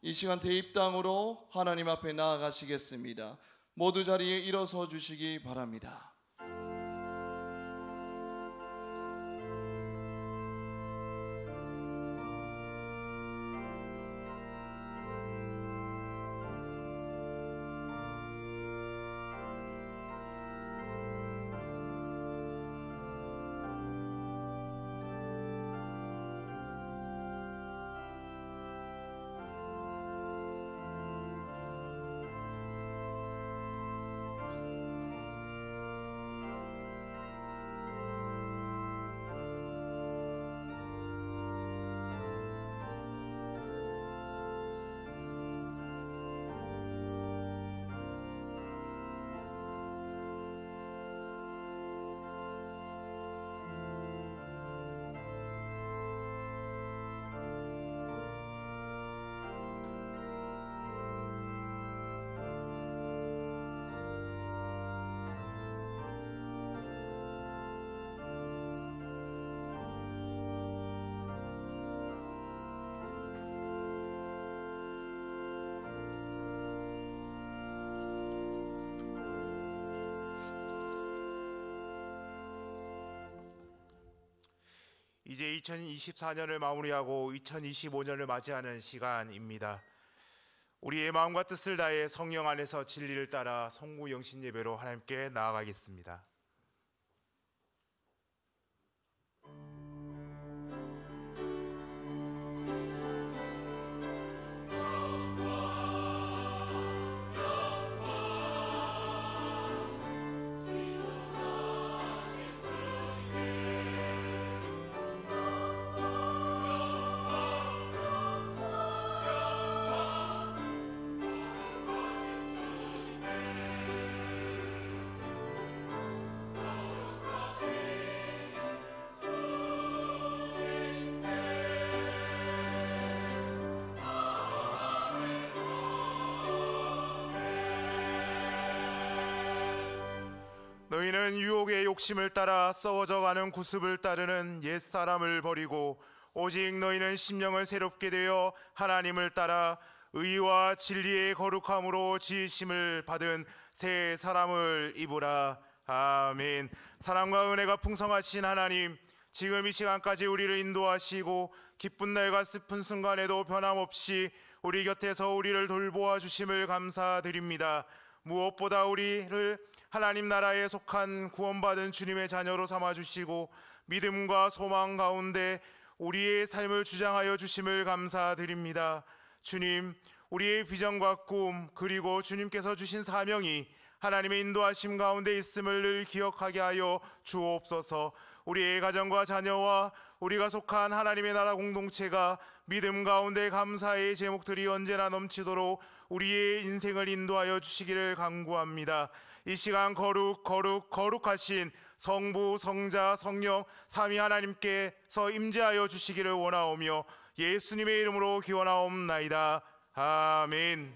이 시간 대입당으로 하나님 앞에 나아가시겠습니다. 모두 자리에 일어서 주시기 바랍니다. 이제 2024년을 마무리하고 2025년을 맞이하는 시간입니다. 우리의 마음과 뜻을 다해 성령 안에서 진리를 따라 성구 영신 예배로 하나님께 나아가겠습니다. 너희는 유혹의 욕심을 따라 썩어져가는 구습을 따르는 옛사람을 버리고 오직 너희는 심령을 새롭게 되어 하나님을 따라 의와 진리의 거룩함으로 지으심을 받은 새 사람을 입으라. 아멘. 사랑과 은혜가 풍성하신 하나님, 지금 이 시간까지 우리를 인도하시고 기쁜 날과 슬픈 순간에도 변함없이 우리 곁에서 우리를 돌보아 주심을 감사드립니다. 무엇보다 우리를 하나님 나라에 속한 구원받은 주님의 자녀로 삼아주시고 믿음과 소망 가운데 우리의 삶을 주장하여 주심을 감사드립니다. 주님, 우리의 비전과 꿈 그리고 주님께서 주신 사명이 하나님의 인도하심 가운데 있음을 늘 기억하게 하여 주옵소서. 우리의 가정과 자녀와 우리가 속한 하나님의 나라 공동체가 믿음 가운데 감사의 제목들이 언제나 넘치도록 우리의 인생을 인도하여 주시기를 간구합니다. 이 시간 거룩하신 성부, 성자, 성령 삼위 하나님께서 임재하여 주시기를 원하오며 예수님의 이름으로 기원하옵나이다. 아멘.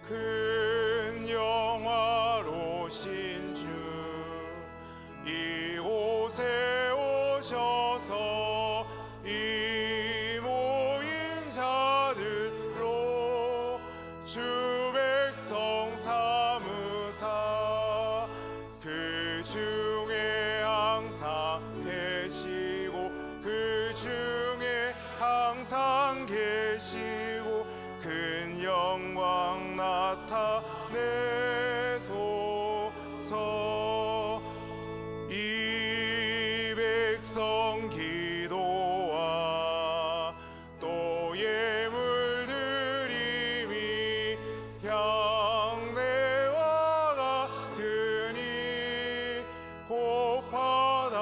큰 영화로신 주 이곳에 오셔서 이 모인 자들로 주 백성 삼으사 그 중에 항상 계시고 그 중에 항상 계시고 큰 영광 나타내소서. 이 백성 기도와 또 예물 드림이 향내와 같으니 곧 받아옵소서.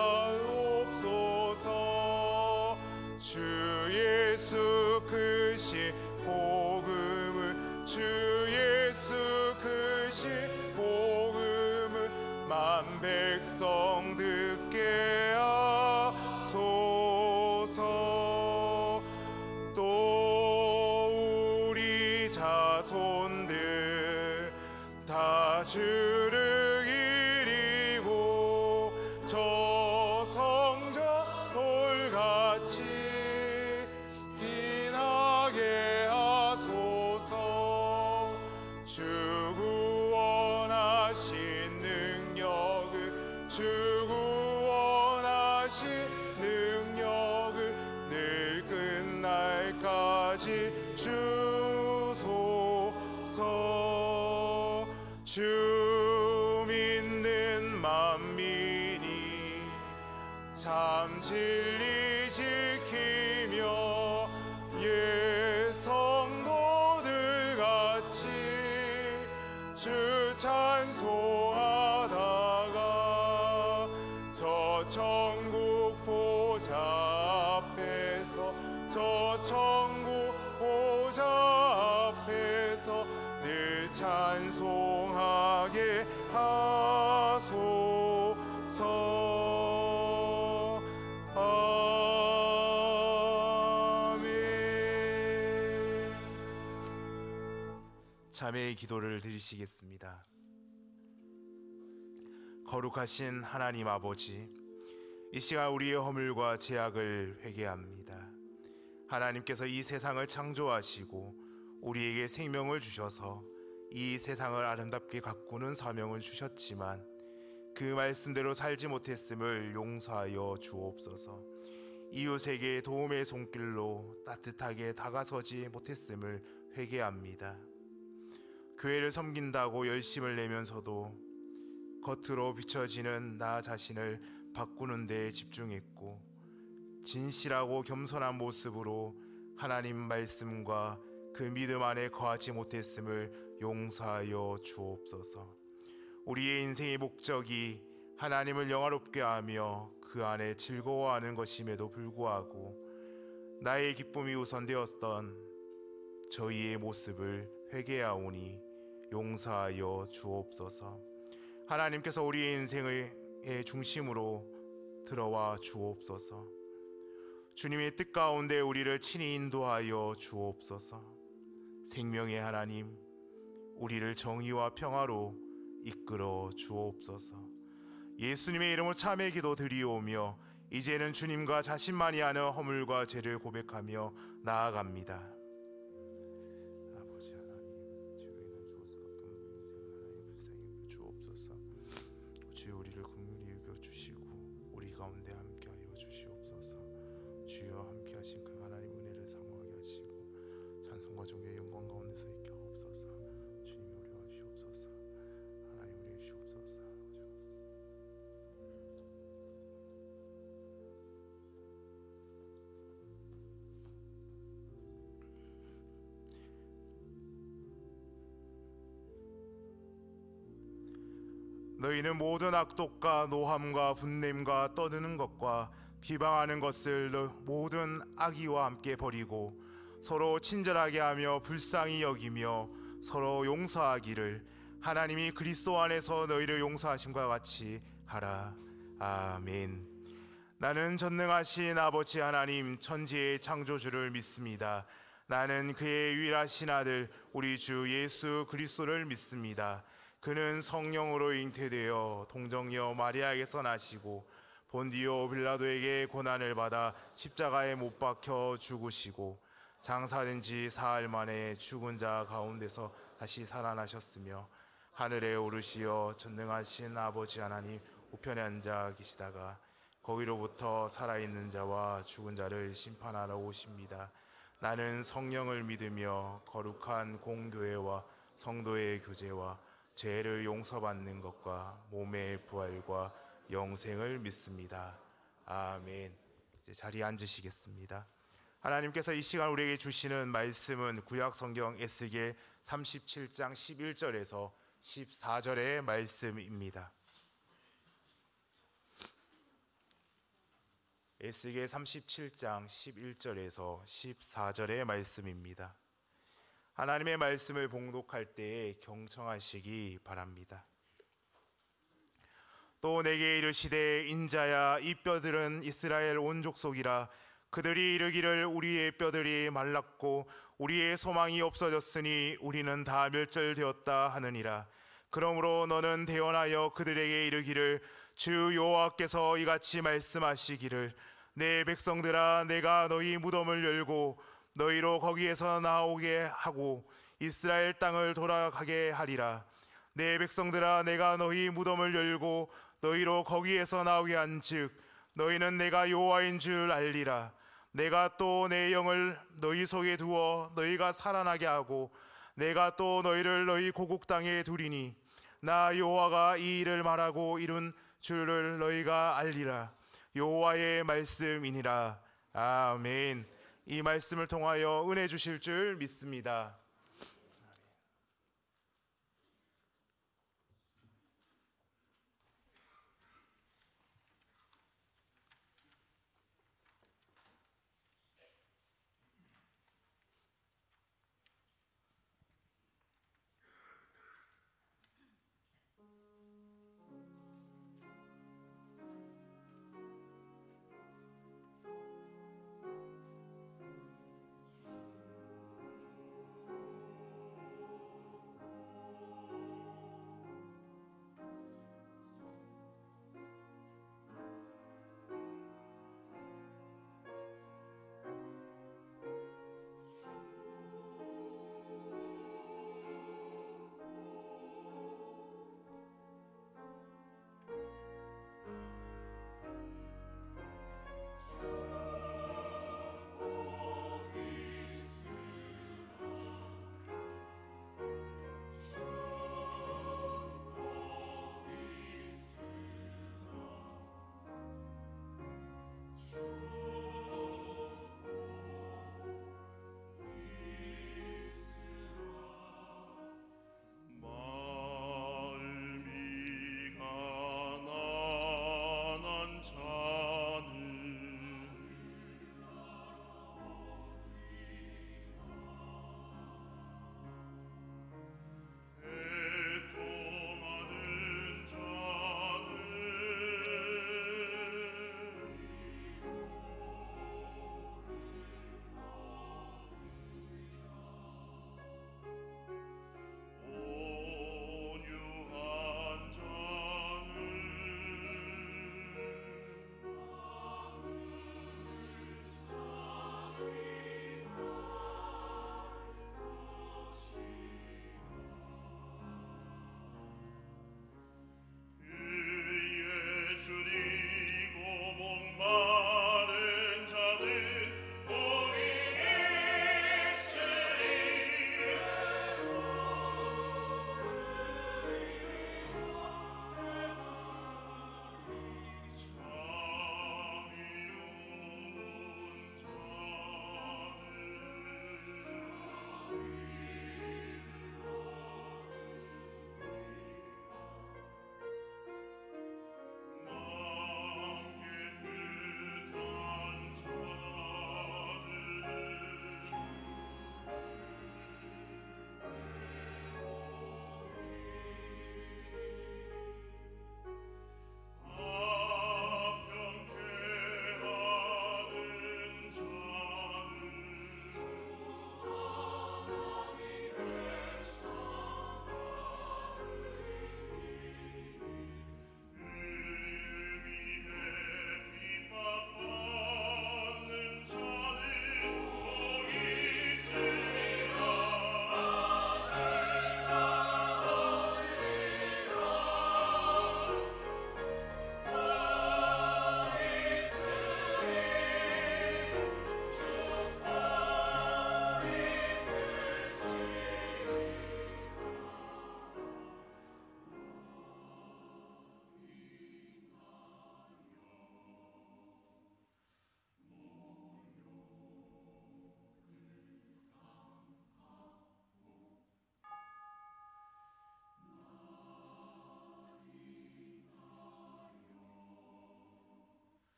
주 예수 그시 복음을 주 예수 그시 복음을 만 백성 듣게 하소서. 또 우리 자손들 다 주를 이리고 저 성전 돌같이 빛나게 하소서. 주 구원하신 능력을 주 구원하신 능력을 늘 끝날까지 주소서. 주 믿는 만민이 참 진리 지키며 예 성도들 같이 주 찬송하다가 저 천국 보좌 앞에서 저 천국 보좌 앞에서 늘 찬송하게 하소서. 아멘. 자매의 기도를 드리시겠습니다. 거룩하신 하나님 아버지, 이 시간 우리의 허물과 죄악을 회개합니다. 하나님께서 이 세상을 창조하시고 우리에게 생명을 주셔서 이 세상을 아름답게 가꾸는 사명을 주셨지만 그 말씀대로 살지 못했음을 용서하여 주옵소서. 이웃에게 도움의 손길로 따뜻하게 다가서지 못했음을 회개합니다. 교회를 섬긴다고 열심을 내면서도 겉으로 비춰지는 나 자신을 바꾸는 데 집중했고 진실하고 겸손한 모습으로 하나님 말씀과 그 믿음 안에 거하지 못했음을 용서하여 주옵소서. 우리의 인생의 목적이 하나님을 영화롭게 하며 그 안에 즐거워하는 것임에도 불구하고 나의 기쁨이 우선되었던 저희의 모습을 회개하오니 용서하여 주옵소서. 하나님께서 우리의 인생의 중심으로 들어와 주옵소서. 주님의 뜻 가운데 우리를 친히 인도하여 주옵소서. 생명의 하나님, 우리를 정의와 평화로 이끌어 주옵소서. 예수님의 이름으로 참회 기도 드리오며 이제는 주님과 자신만이 아는 허물과 죄를 고백하며 나아갑니다. 아버지 하나님, 죄로 인한 죽을 수밖에 없는 인생을 하나님 불쌍히 주옵소서. 주여 우리를 긍휼히 여겨주시고 우리 가운데 함께하여 주시옵소서. 주여 함께하신 그 하나님 은혜를 사모하게 하시고 찬송과 존귀의 영광 가운데서 있게 하옵소서. 주님이 우리와 주옵소서. 하나님 우리의 주옵소서. 너희는 모든 악독과 노함과 분냄과 떠드는 것과 비방하는 것을 모든 악의와 함께 버리고 서로 친절하게 하며 불쌍히 여기며 서로 용서하기를 하나님이 그리스도 안에서 너희를 용서하심과 같이 하라. 아멘. 나는 전능하신 아버지 하나님 천지의 창조주를 믿습니다. 나는 그의 유일하신 아들 우리 주 예수 그리스도를 믿습니다. 그는 성령으로 잉태되어 동정녀 마리아에게서 나시고 본디오 빌라도에게 고난을 받아 십자가에 못 박혀 죽으시고 장사된 지 사흘 만에 죽은 자 가운데서 다시 살아나셨으며 하늘에 오르시어 전능하신 아버지 하나님 우편에 앉아 계시다가 거기로부터 살아있는 자와 죽은 자를 심판하러 오십니다. 나는 성령을 믿으며 거룩한 공교회와 성도의 교제와 죄를 용서받는 것과 몸의 부활과 영생을 믿습니다. 아멘. 이제 자리에 앉으시겠습니다. 하나님께서 이 시간 우리에게 주시는 말씀은 구약 성경 에스겔 37장 11절에서 14절의 말씀입니다. 에스겔 37장 11절에서 14절의 말씀입니다. 하나님의 말씀을 봉독할 때에 경청하시기 바랍니다. 또 내게 이르시되 인자야 이 뼈들은 이스라엘 온 족속이라. 그들이 이르기를 우리의 뼈들이 말랐고 우리의 소망이 없어졌으니 우리는 다 멸절되었다 하느니라. 그러므로 너는 대언하여 그들에게 이르기를 주 여호와께서 이같이 말씀하시기를 내 백성들아 내가 너희 무덤을 열고 너희로 거기에서 나오게 하고 이스라엘 땅을 돌아가게 하리라. 내 백성들아 내가 너희 무덤을 열고 너희로 거기에서 나오게 한즉 너희는 내가 여호와인 줄 알리라. 내가 또 내 영을 너희 속에 두어 너희가 살아나게 하고 내가 또 너희를 너희 고국 땅에 두리니 나 여호와가 이 일을 말하고 이룬 줄을 너희가 알리라. 여호와의 말씀이니라. 아멘. 이 말씀을 통하여 은혜 주실 줄 믿습니다.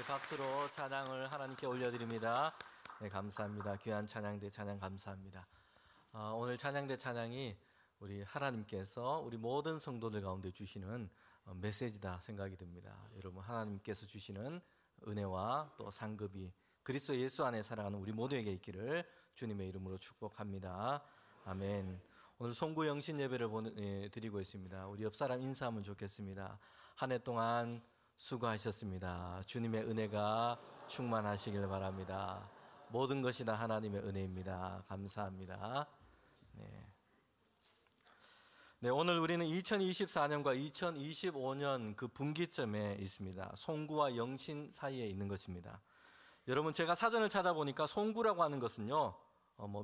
박수로 찬양을 하나님께 올려드립니다. 네, 감사합니다. 귀한 찬양대 찬양 감사합니다. 오늘 찬양대 찬양이 우리 하나님께서 우리 모든 성도들 가운데 주시는 메시지다 생각이 듭니다. 여러분, 하나님께서 주시는 은혜와 또 상급이 그리스도 예수 안에 살아가는 우리 모두에게 있기를 주님의 이름으로 축복합니다. 아멘. 오늘 송구 영신 예배를 드리고 있습니다. 우리 옆 사람 인사하면 좋겠습니다. 한 해 동안 수고하셨습니다. 주님의 은혜가 충만하시길 바랍니다. 모든 것이 다 하나님의 은혜입니다. 감사합니다. 네, 오늘 우리는 2024년과 2025년 그 분기점에 있습니다. 송구와 영신 사이에 있는 것입니다. 여러분, 제가 사전을 찾아보니까 송구라고 하는 것은요,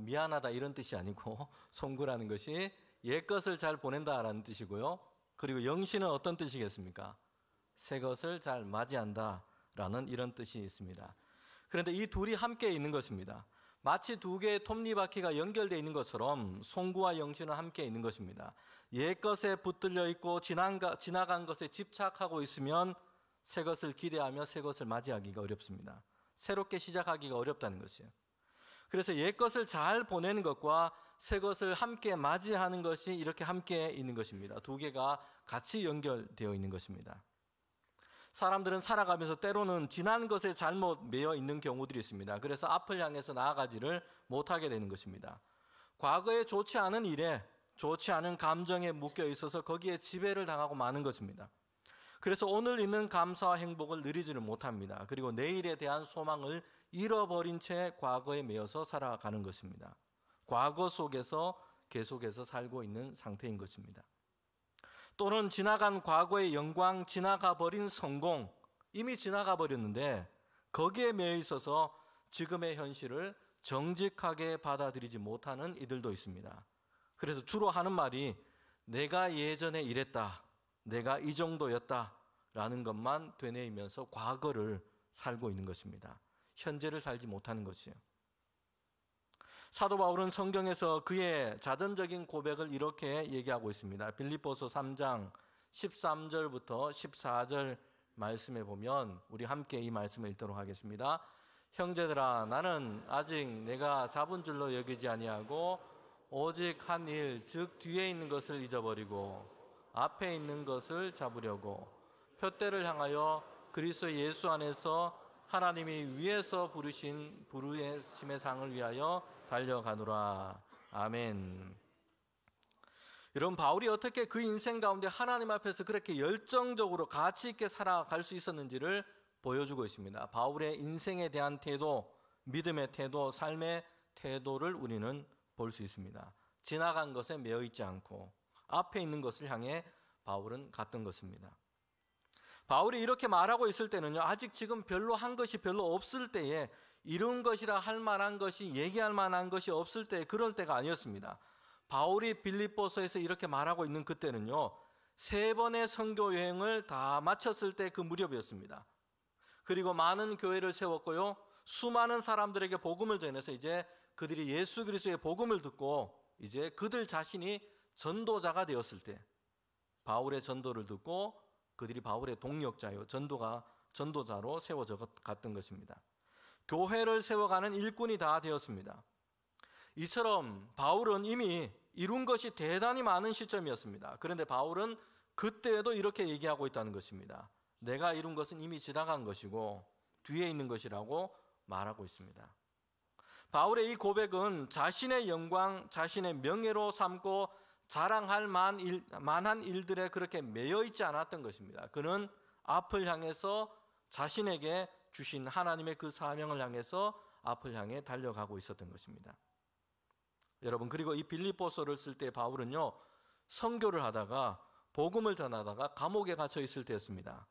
미안하다 이런 뜻이 아니고 송구라는 것이 옛것을 잘 보낸다라는 뜻이고요. 그리고 영신은 어떤 뜻이겠습니까? 새 것을 잘 맞이한다라는 이런 뜻이 있습니다. 그런데 이 둘이 함께 있는 것입니다. 마치 두 개의 톱니바퀴가 연결되어 있는 것처럼 송구와 영신은 함께 있는 것입니다. 옛것에 붙들려 있고 지나간 것에 집착하고 있으면 새 것을 기대하며 새 것을 맞이하기가 어렵습니다. 새롭게 시작하기가 어렵다는 것이에요. 그래서 옛것을 잘 보내는 것과 새 것을 함께 맞이하는 것이 이렇게 함께 있는 것입니다. 두 개가 같이 연결되어 있는 것입니다. 사람들은 살아가면서 때로는 지난 것에 잘못 매여 있는 경우들이 있습니다. 그래서 앞을 향해서 나아가지를 못하게 되는 것입니다. 과거에 좋지 않은 일에, 좋지 않은 감정에 묶여 있어서 거기에 지배를 당하고 마는 것입니다. 그래서 오늘 있는 감사와 행복을 누리지를 못합니다. 그리고 내일에 대한 소망을 잃어버린 채 과거에 매여서 살아가는 것입니다. 과거 속에서 계속해서 살고 있는 상태인 것입니다. 또는 지나간 과거의 영광, 지나가 버린 성공, 이미 지나가 버렸는데 거기에 매여 있어서 지금의 현실을 정직하게 받아들이지 못하는 이들도 있습니다. 그래서 주로 하는 말이 내가 예전에 이랬다, 내가 이 정도였다 라는 것만 되뇌이면서 과거를 살고 있는 것입니다. 현재를 살지 못하는 것이에요. 사도 바울은 성경에서 그의 자전적인 고백을 이렇게 얘기하고 있습니다. 빌립보서 3장 13절부터 14절 말씀에 보면 우리 함께 이 말씀을 읽도록 하겠습니다. 형제들아, 나는 아직 내가 잡은 줄로 여기지 아니하고 오직 한 일, 즉 뒤에 있는 것을 잊어버리고 앞에 있는 것을 잡으려고 표대를 향하여 그리스도 예수 안에서 하나님이 위에서 부르신 부르심의 상을 위하여 달려가노라. 아멘. 여러분, 바울이 어떻게 그 인생 가운데 하나님 앞에서 그렇게 열정적으로 가치 있게 살아갈 수 있었는지를 보여주고 있습니다. 바울의 인생에 대한 태도, 믿음의 태도, 삶의 태도를 우리는 볼 수 있습니다. 지나간 것에 매여 있지 않고 앞에 있는 것을 향해 바울은 갔던 것입니다. 바울이 이렇게 말하고 있을 때는요, 아직 지금 별로 한 것이 별로 없을 때에, 이룬 것이라 할 만한 것이, 얘기할 만한 것이 없을 때, 그럴 때가 아니었습니다. 바울이 빌립보서에서 이렇게 말하고 있는 그때는요, 3번의 선교 여행을 다 마쳤을 때 그 무렵이었습니다. 그리고 많은 교회를 세웠고요, 수많은 사람들에게 복음을 전해서 이제 그들이 예수 그리스도의 복음을 듣고 이제 그들 자신이 전도자가 되었을 때, 바울의 전도를 듣고 그들이 바울의 동력자요, 전도자로 세워져 갔던 것입니다. 교회를 세워가는 일꾼이 다 되었습니다. 이처럼 바울은 이미 이룬 것이 대단히 많은 시점이었습니다. 그런데 바울은 그때에도 이렇게 얘기하고 있다는 것입니다. 내가 이룬 것은 이미 지나간 것이고 뒤에 있는 것이라고 말하고 있습니다. 바울의 이 고백은 자신의 영광, 자신의 명예로 삼고 자랑할 만한 일들에 그렇게 매여 있지 않았던 것입니다. 그는 앞을 향해서 자신에게 주신 하나님의 그 사명을 향해서 앞을 향해 달려가고 있었던 것입니다. 여러분, 그리고 이 빌립보서를 쓸 때 바울은요, 선교를 하다가 복음을 전하다가 감옥에 갇혀 있을 때였습니다.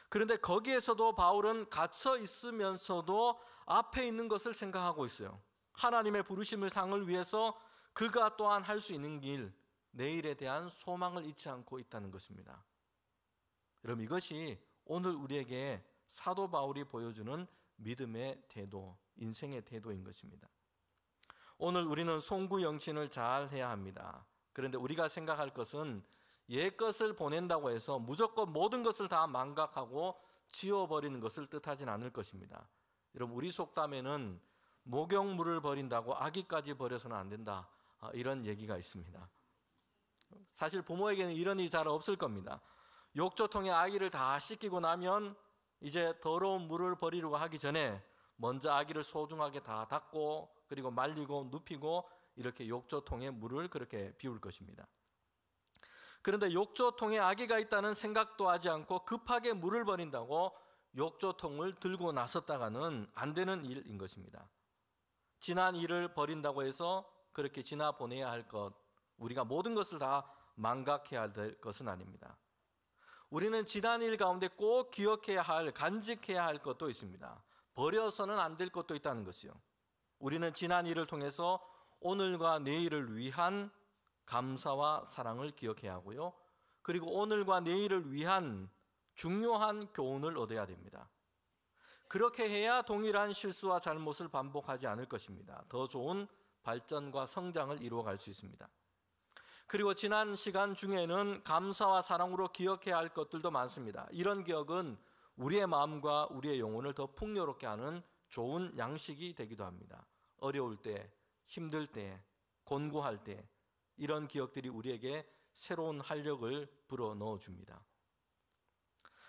그런데 거기에서도 바울은 갇혀 있으면서도 앞에 있는 것을 생각하고 있어요. 하나님의 부르심을 상을 위해서 그가 또한 할 수 있는 길, 내일에 대한 소망을 잊지 않고 있다는 것입니다. 여러분, 이것이 오늘 우리에게 사도 바울이 보여주는 믿음의 태도, 인생의 태도인 것입니다. 오늘 우리는 송구 영신을 잘 해야 합니다. 그런데 우리가 생각할 것은 옛것을 보낸다고 해서 무조건 모든 것을 다 망각하고 지워버리는 것을 뜻하진 않을 것입니다. 여러분, 우리 속담에는 목욕물을 버린다고 아기까지 버려서는 안 된다, 이런 얘기가 있습니다. 사실 부모에게는 이런 일이 잘 없을 겁니다. 욕조통에 아기를 다 씻기고 나면 이제 더러운 물을 버리려고 하기 전에 먼저 아기를 소중하게 다 닦고 그리고 말리고 눕히고 이렇게 욕조통에 물을 그렇게 비울 것입니다. 그런데 욕조통에 아기가 있다는 생각도 하지 않고 급하게 물을 버린다고 욕조통을 들고 나섰다가는 안 되는 일인 것입니다. 지난 일을 버린다고 해서 그렇게 지나보내야 할 것, 우리가 모든 것을 다 망각해야 될 것은 아닙니다. 우리는 지난 일 가운데 꼭 기억해야 할, 간직해야 할 것도 있습니다. 버려서는 안 될 것도 있다는 것이요. 우리는 지난 일을 통해서 오늘과 내일을 위한 감사와 사랑을 기억해야 하고요. 그리고 오늘과 내일을 위한 중요한 교훈을 얻어야 됩니다. 그렇게 해야 동일한 실수와 잘못을 반복하지 않을 것입니다. 더 좋은 발전과 성장을 이루어갈 수 있습니다. 그리고 지난 시간 중에는 감사와 사랑으로 기억해야 할 것들도 많습니다. 이런 기억은 우리의 마음과 우리의 영혼을 더 풍요롭게 하는 좋은 양식이 되기도 합니다. 어려울 때, 힘들 때, 곤고할 때 이런 기억들이 우리에게 새로운 활력을 불어넣어 줍니다.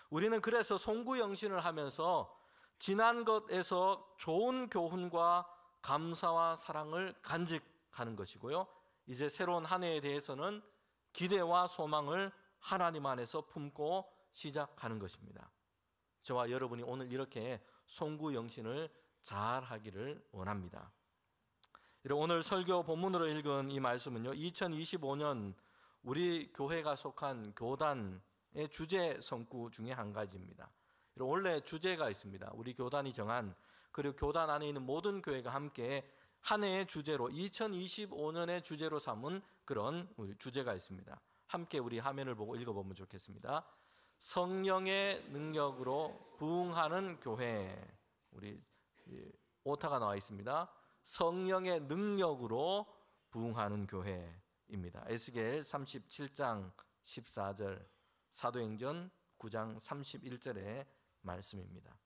우리는 그래서 송구영신을 하면서 지난 것에서 좋은 교훈과 감사와 사랑을 간직하는 것이고요. 이제 새로운 한 해에 대해서는 기대와 소망을 하나님 안에서 품고 시작하는 것입니다. 저와 여러분이 오늘 이렇게 송구영신을 잘 하기를 원합니다. 오늘 설교 본문으로 읽은 이 말씀은요, 2025년 우리 교회가 속한 교단의 주제 성구 중에 한 가지입니다. 원래 주제가 있습니다. 우리 교단이 정한, 그리고 교단 안에 있는 모든 교회가 함께 한 해의 주제로 2025년의 주제로 삼은 그런 주제가 있습니다. 함께 우리 화면을 보고 읽어보면 좋겠습니다. 성령의 능력으로 부흥하는 교회. 우리 오타가 나와 있습니다. 성령의 능력으로 부흥하는 교회입니다. 에스겔 37장 14절, 사도행전 9장 31절의 말씀입니다.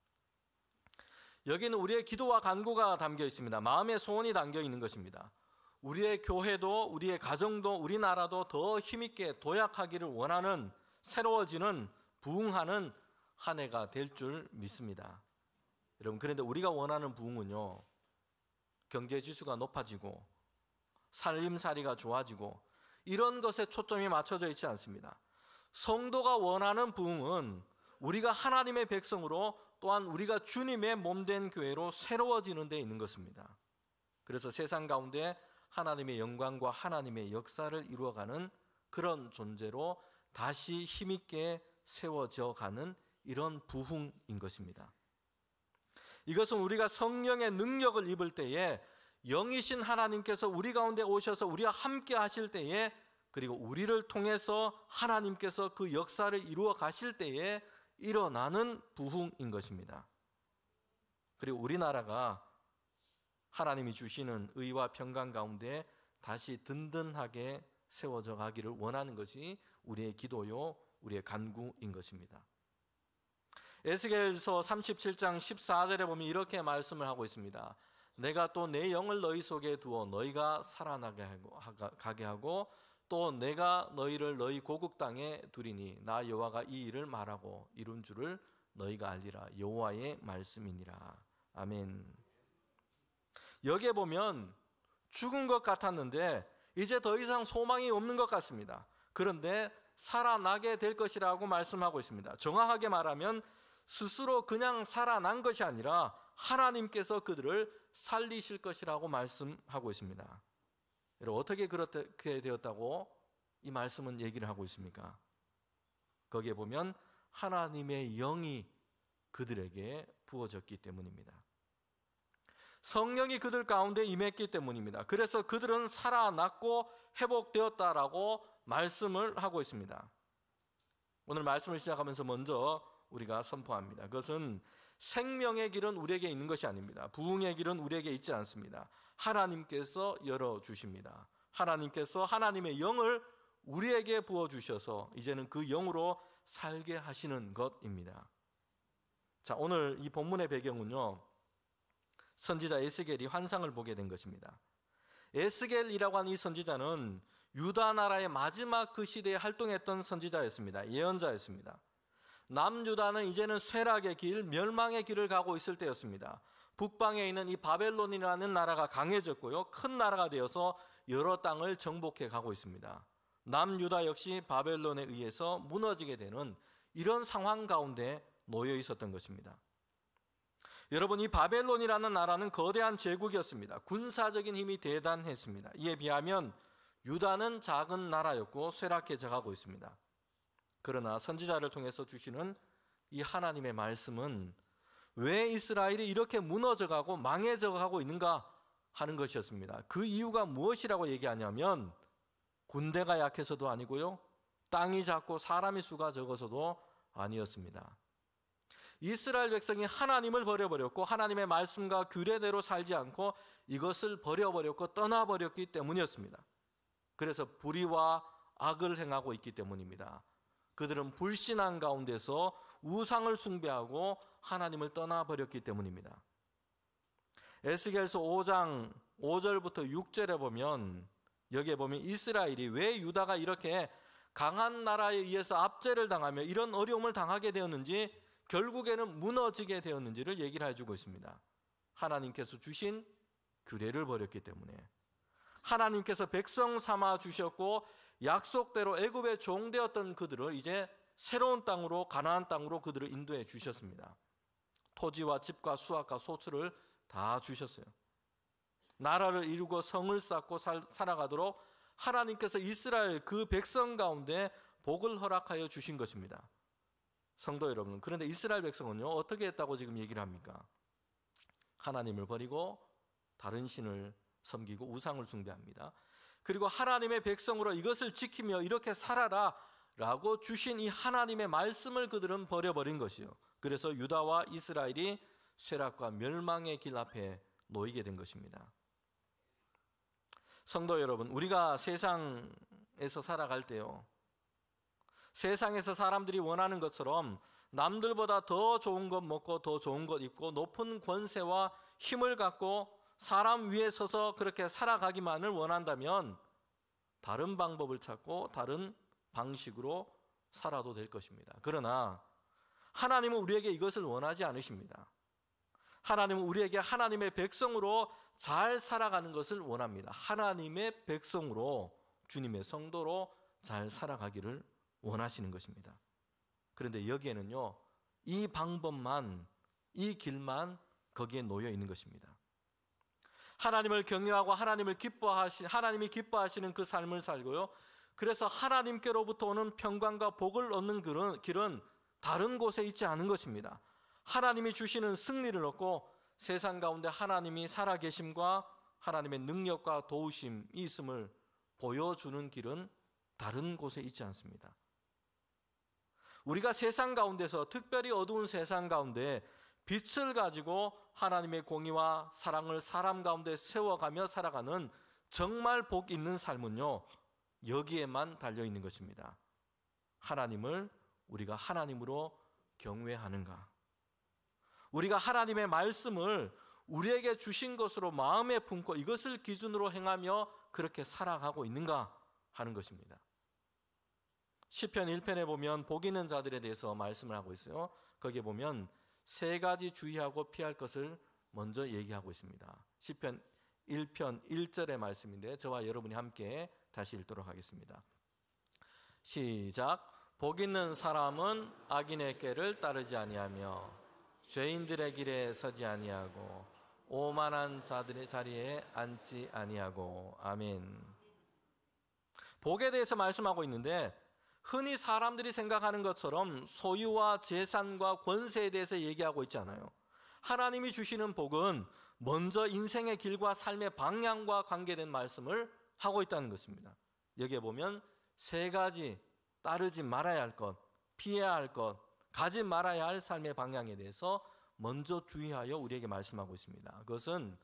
여기는 우리의 기도와 간구가 담겨 있습니다. 마음의 소원이 담겨 있는 것입니다. 우리의 교회도 우리의 가정도 우리나라도 더 힘있게 도약하기를 원하는, 새로워지는, 부흥하는 한 해가 될 줄 믿습니다. 여러분, 그런데 우리가 원하는 부흥은요, 경제 지수가 높아지고 살림살이가 좋아지고 이런 것에 초점이 맞춰져 있지 않습니다. 성도가 원하는 부흥은 우리가 하나님의 백성으로, 또한 우리가 주님의 몸된 교회로 새로워지는 데 있는 것입니다. 그래서 세상 가운데 하나님의 영광과 하나님의 역사를 이루어가는 그런 존재로 다시 힘있게 세워져 가는 이런 부흥인 것입니다. 이것은 우리가 성령의 능력을 입을 때에 영이신 하나님께서 우리 가운데 오셔서 우리와 함께 하실 때에, 그리고 우리를 통해서 하나님께서 그 역사를 이루어 가실 때에 일어나는 부흥인 것입니다. 그리고 우리나라가 하나님이 주시는 의와 평강 가운데 다시 든든하게 세워져 가기를 원하는 것이 우리의 기도요, 우리의 간구인 것입니다. 에스겔서 37장 14절에 보면 이렇게 말씀을 하고 있습니다. 내가 또 내 영을 너희 속에 두어 너희가 살아나게 하고 또 내가 너희를 너희 고국 땅에 두리니 나 여호와가 이 일을 말하고 이룬 줄을 너희가 알리라. 여호와의 말씀이니라. 아멘. 여기에 보면 죽은 것 같았는데 이제 더 이상 소망이 없는 것 같습니다. 그런데 살아나게 될 것이라고 말씀하고 있습니다. 정확하게 말하면 스스로 그냥 살아난 것이 아니라 하나님께서 그들을 살리실 것이라고 말씀하고 있습니다. 여러분, 어떻게 그렇게 되었다고 이 말씀은 얘기를 하고 있습니까? 거기에 보면 하나님의 영이 그들에게 부어졌기 때문입니다. 성령이 그들 가운데 임했기 때문입니다. 그래서 그들은 살아났고 회복되었다라고 말씀을 하고 있습니다. 오늘 말씀을 시작하면서 먼저 우리가 선포합니다. 그것은 생명의 길은 우리에게 있는 것이 아닙니다. 부흥의 길은 우리에게 있지 않습니다. 하나님께서 열어주십니다. 하나님께서 하나님의 영을 우리에게 부어주셔서 이제는 그 영으로 살게 하시는 것입니다. 자, 오늘 이 본문의 배경은요, 선지자 에스겔이 환상을 보게 된 것입니다. 에스겔이라고 하는 이 선지자는 유다 나라의 마지막 그 시대에 활동했던 선지자였습니다. 예언자였습니다. 남유다는 이제는 쇠락의 길, 멸망의 길을 가고 있을 때였습니다. 북방에 있는 이 바벨론이라는 나라가 강해졌고요, 큰 나라가 되어서 여러 땅을 정복해 가고 있습니다. 남유다 역시 바벨론에 의해서 무너지게 되는 이런 상황 가운데 놓여 있었던 것입니다. 여러분, 이 바벨론이라는 나라는 거대한 제국이었습니다. 군사적인 힘이 대단했습니다. 이에 비하면 유다는 작은 나라였고 쇠락해져 가고 있습니다. 그러나 선지자를 통해서 주시는 이 하나님의 말씀은 왜 이스라엘이 이렇게 무너져가고 망해져가고 있는가 하는 것이었습니다. 그 이유가 무엇이라고 얘기하냐면 군대가 약해서도 아니고요, 땅이 작고 사람의 수가 적어서도 아니었습니다. 이스라엘 백성이 하나님을 버려버렸고 하나님의 말씀과 규례대로 살지 않고 이것을 버려버렸고 떠나버렸기 때문이었습니다. 그래서 불의와 악을 행하고 있기 때문입니다. 그들은 불신앙 가운데서 우상을 숭배하고 하나님을 떠나버렸기 때문입니다. 에스겔서 5장 5절부터 6절에 보면, 여기에 보면 이스라엘이 왜 유다가 이렇게 강한 나라에 의해서 압제를 당하며 이런 어려움을 당하게 되었는지, 결국에는 무너지게 되었는지를 얘기를 해주고 있습니다. 하나님께서 주신 규례를 버렸기 때문에, 하나님께서 백성 삼아 주셨고 약속대로 애굽의 종되었던 그들을 이제 새로운 땅으로, 가나안 땅으로 그들을 인도해 주셨습니다. 토지와 집과 수확과 소출을 다 주셨어요. 나라를 이루고 성을 쌓고 살아가도록 하나님께서 이스라엘 그 백성 가운데 복을 허락하여 주신 것입니다. 성도 여러분, 그런데 이스라엘 백성은요, 어떻게 했다고 지금 얘기를 합니까? 하나님을 버리고 다른 신을 섬기고 우상을 숭배합니다. 그리고 하나님의 백성으로 이것을 지키며 이렇게 살아라 라고 주신 이 하나님의 말씀을 그들은 버려버린 것이요, 그래서 유다와 이스라엘이 쇠락과 멸망의 길 앞에 놓이게 된 것입니다. 성도 여러분, 우리가 세상에서 살아갈 때요, 세상에서 사람들이 원하는 것처럼 남들보다 더 좋은 것 먹고 더 좋은 것 입고 높은 권세와 힘을 갖고 사람 위에 서서 그렇게 살아가기만을 원한다면 다른 방법을 찾고 다른 방식으로 살아도 될 것입니다. 그러나 하나님은 우리에게 이것을 원하지 않으십니다. 하나님은 우리에게 하나님의 백성으로 잘 살아가는 것을 원합니다. 하나님의 백성으로, 주님의 성도로 잘 살아가기를 원하시는 것입니다. 그런데 여기에는요, 이 방법만, 이 길만 거기에 놓여 있는 것입니다. 하나님을 경외하고 하나님이 기뻐하시는 그 삶을 살고요, 그래서 하나님께로부터 오는 평강과 복을 얻는 길은 다른 곳에 있지 않은 것입니다. 하나님이 주시는 승리를 얻고 세상 가운데 하나님이 살아계심과 하나님의 능력과 도우심이 있음을 보여주는 길은 다른 곳에 있지 않습니다. 우리가 세상 가운데서, 특별히 어두운 세상 가운데 빛을 가지고 하나님의 공의와 사랑을 사람 가운데 세워가며 살아가는 정말 복 있는 삶은요, 여기에만 달려있는 것입니다. 하나님을 우리가 하나님으로 경외하는가, 우리가 하나님의 말씀을 우리에게 주신 것으로 마음에 품고 이것을 기준으로 행하며 그렇게 살아가고 있는가 하는 것입니다. 시편 1편에 보면 복 있는 자들에 대해서 말씀을 하고 있어요. 거기에 보면 세 가지 주의하고 피할 것을 먼저 얘기하고 있습니다. 시편 1편 1절의 말씀인데 저와 여러분이 함께 다시 읽도록 하겠습니다. 시작. 복 있는 사람은 악인의 꾀를 따르지 아니하며 죄인들의 길에 서지 아니하고 오만한 자들의 자리에 앉지 아니하고. 아멘. 복에 대해서 말씀하고 있는데, 흔히 사람들이 생각하는 것처럼 소유와 재산과 권세에 대해서 얘기하고 있지 않아요. 하나님이 주시는 복은 먼저 인생의 길과 삶의 방향과 관계된 말씀을 하고 있다는 것입니다. 여기에 보면 세 가지 따르지 말아야 할 것, 피해야 할 것, 가지 말아야 할 삶의 방향에 대해서 먼저 주의하여 우리에게 말씀하고 있습니다. 그것은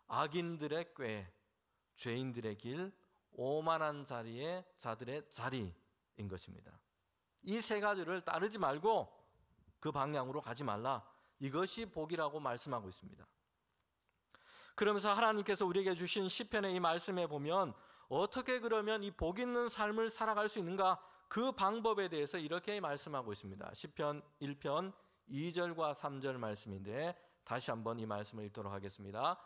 악인들의 꾀, 죄인들의 길, 오만한 자들의 자리인 것입니다. 이 세 가지를 따르지 말고 그 방향으로 가지 말라. 이것이 복이라고 말씀하고 있습니다. 그러면서 하나님께서 우리에게 주신 시편의 이 말씀에 보면 어떻게 그러면 이 복 있는 삶을 살아갈 수 있는가, 그 방법에 대해서 이렇게 말씀하고 있습니다. 시편 1편 2절과 3절 말씀인데 다시 한번 이 말씀을 읽도록 하겠습니다.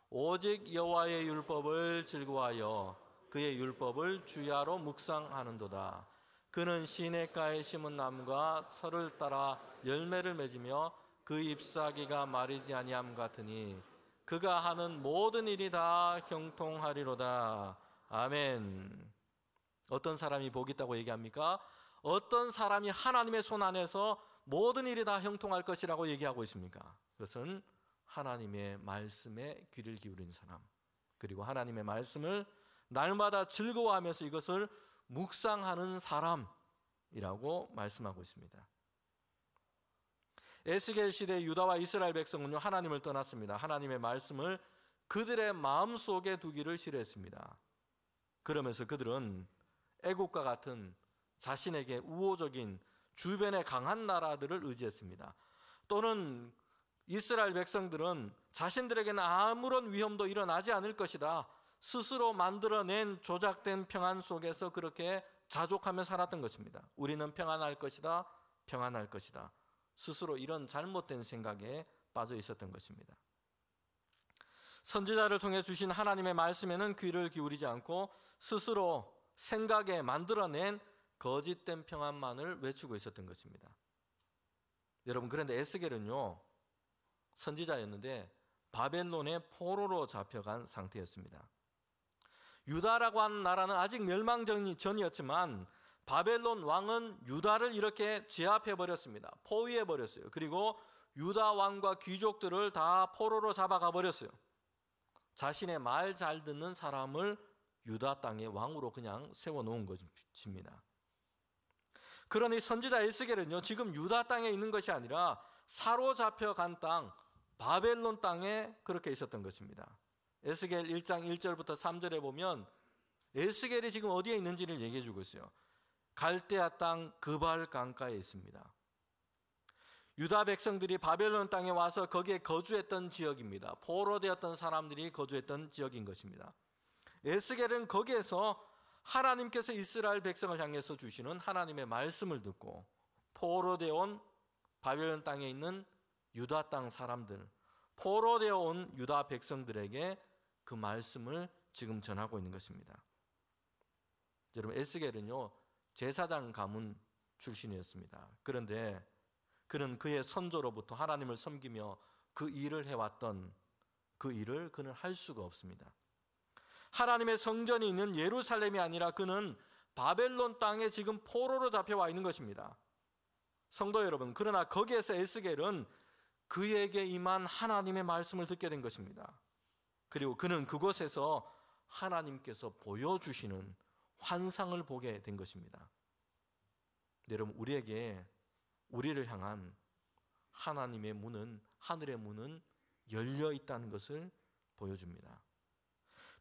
오직 여호와의 율법을 즐거워하여 그의 율법을 주야로 묵상하는도다. 그는 시냇가에 심은 나무가 설을 따라 열매를 맺으며 그 잎사귀가 마르지 아니함 같으니 그가 하는 모든 일이 다 형통하리로다. 아멘. 어떤 사람이 복 있다고 얘기합니까? 어떤 사람이 하나님의 손 안에서 모든 일이 다 형통할 것이라고 얘기하고 있습니까? 그것은 하나님의 말씀에 귀를 기울인 사람, 그리고 하나님의 말씀을 날마다 즐거워하면서 이것을 묵상하는 사람이라고 말씀하고 있습니다. 에스겔 시대 유다와 이스라엘 백성은요, 하나님을 떠났습니다. 하나님의 말씀을 그들의 마음속에 두기를 싫어했습니다. 그러면서 그들은 애국과 같은 자신에게 우호적인 주변의 강한 나라들을 의지했습니다. 또는 이스라엘 백성들은 자신들에게는 아무런 위험도 일어나지 않을 것이다, 스스로 만들어낸 조작된 평안 속에서 그렇게 자족하며 살았던 것입니다. 우리는 평안할 것이다, 평안할 것이다. 스스로 이런 잘못된 생각에 빠져 있었던 것입니다. 선지자를 통해 주신 하나님의 말씀에는 귀를 기울이지 않고 스스로 생각에 만들어낸 거짓된 평안만을 외치고 있었던 것입니다. 여러분, 그런데 에스겔은요, 선지자였는데 바벨론의 포로로 잡혀간 상태였습니다. 유다라고 하는 나라는 아직 멸망 전이었지만 바벨론 왕은 유다를 이렇게 제압해 버렸습니다. 포위해 버렸어요. 그리고 유다 왕과 귀족들을 다 포로로 잡아가 버렸어요. 자신의 말 잘 듣는 사람을 유다 땅의 왕으로 그냥 세워놓은 것입니다. 그러니 선지자 에스겔은요, 지금 유다 땅에 있는 것이 아니라 사로잡혀 간 땅, 바벨론 땅에 그렇게 있었던 것입니다. 에스겔 1장 1절부터 3절에 보면 에스겔이 지금 어디에 있는지를 얘기해 주고 있어요. 갈대아 땅 그발 강가에 있습니다. 유다 백성들이 바벨론 땅에 와서 거기에 거주했던 지역입니다. 포로되었던 사람들이 거주했던 지역인 것입니다. 에스겔은 거기에서 하나님께서 이스라엘 백성을 향해서 주시는 하나님의 말씀을 듣고 포로되어 온 바벨론 땅에 있는 유다 땅 사람들, 포로되어 온 유다 백성들에게 그 말씀을 지금 전하고 있는 것입니다. 여러분, 에스겔은요, 제사장 가문 출신이었습니다. 그런데 그는 그의 선조로부터 하나님을 섬기며 그 일을 해왔던 그 일을 그는 할 수가 없습니다. 하나님의 성전이 있는 예루살렘이 아니라 그는 바벨론 땅에 지금 포로로 잡혀와 있는 것입니다. 성도 여러분, 그러나 거기에서 에스겔은 그에게 임한 하나님의 말씀을 듣게 된 것입니다. 그리고 그는 그곳에서 하나님께서 보여주시는 환상을 보게 된 것입니다. 여러분, 우리를 향한 하나님의 문은, 하늘의 문은 열려 있다는 것을 보여줍니다.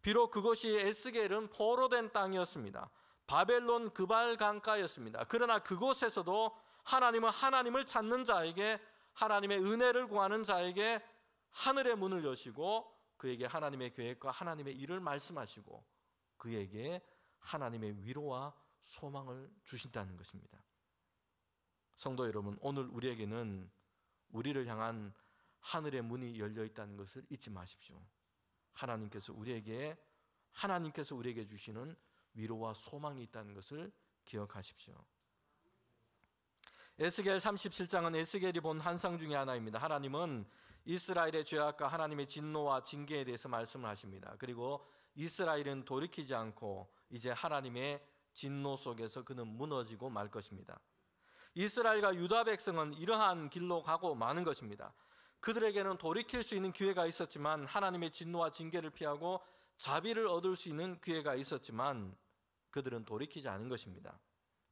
비록 그것이 에스겔은 포로된 땅이었습니다. 바벨론 그발 강가였습니다. 그러나 그곳에서도 하나님은 하나님을 찾는 자에게, 하나님의 은혜를 구하는 자에게 하늘의 문을 여시고 그에게 하나님의 계획과 하나님의 일을 말씀하시고 그에게 하나님의 위로와 소망을 주신다는 것입니다. 성도 여러분, 오늘 우리에게는 우리를 향한 하늘의 문이 열려 있다는 것을 잊지 마십시오. 하나님께서 우리에게 주시는 위로와 소망이 있다는 것을 기억하십시오. 에스겔 37장은 에스겔이 본 환상 중에 하나입니다. 하나님은 이스라엘의 죄악과 하나님의 진노와 징계에 대해서 말씀을 하십니다. 그리고 이스라엘은 돌이키지 않고 이제 하나님의 진노 속에서 그는 무너지고 말 것입니다. 이스라엘과 유다 백성은 이러한 길로 가고 마는 것입니다. 그들에게는 돌이킬 수 있는 기회가 있었지만, 하나님의 진노와 징계를 피하고 자비를 얻을 수 있는 기회가 있었지만 그들은 돌이키지 않은 것입니다.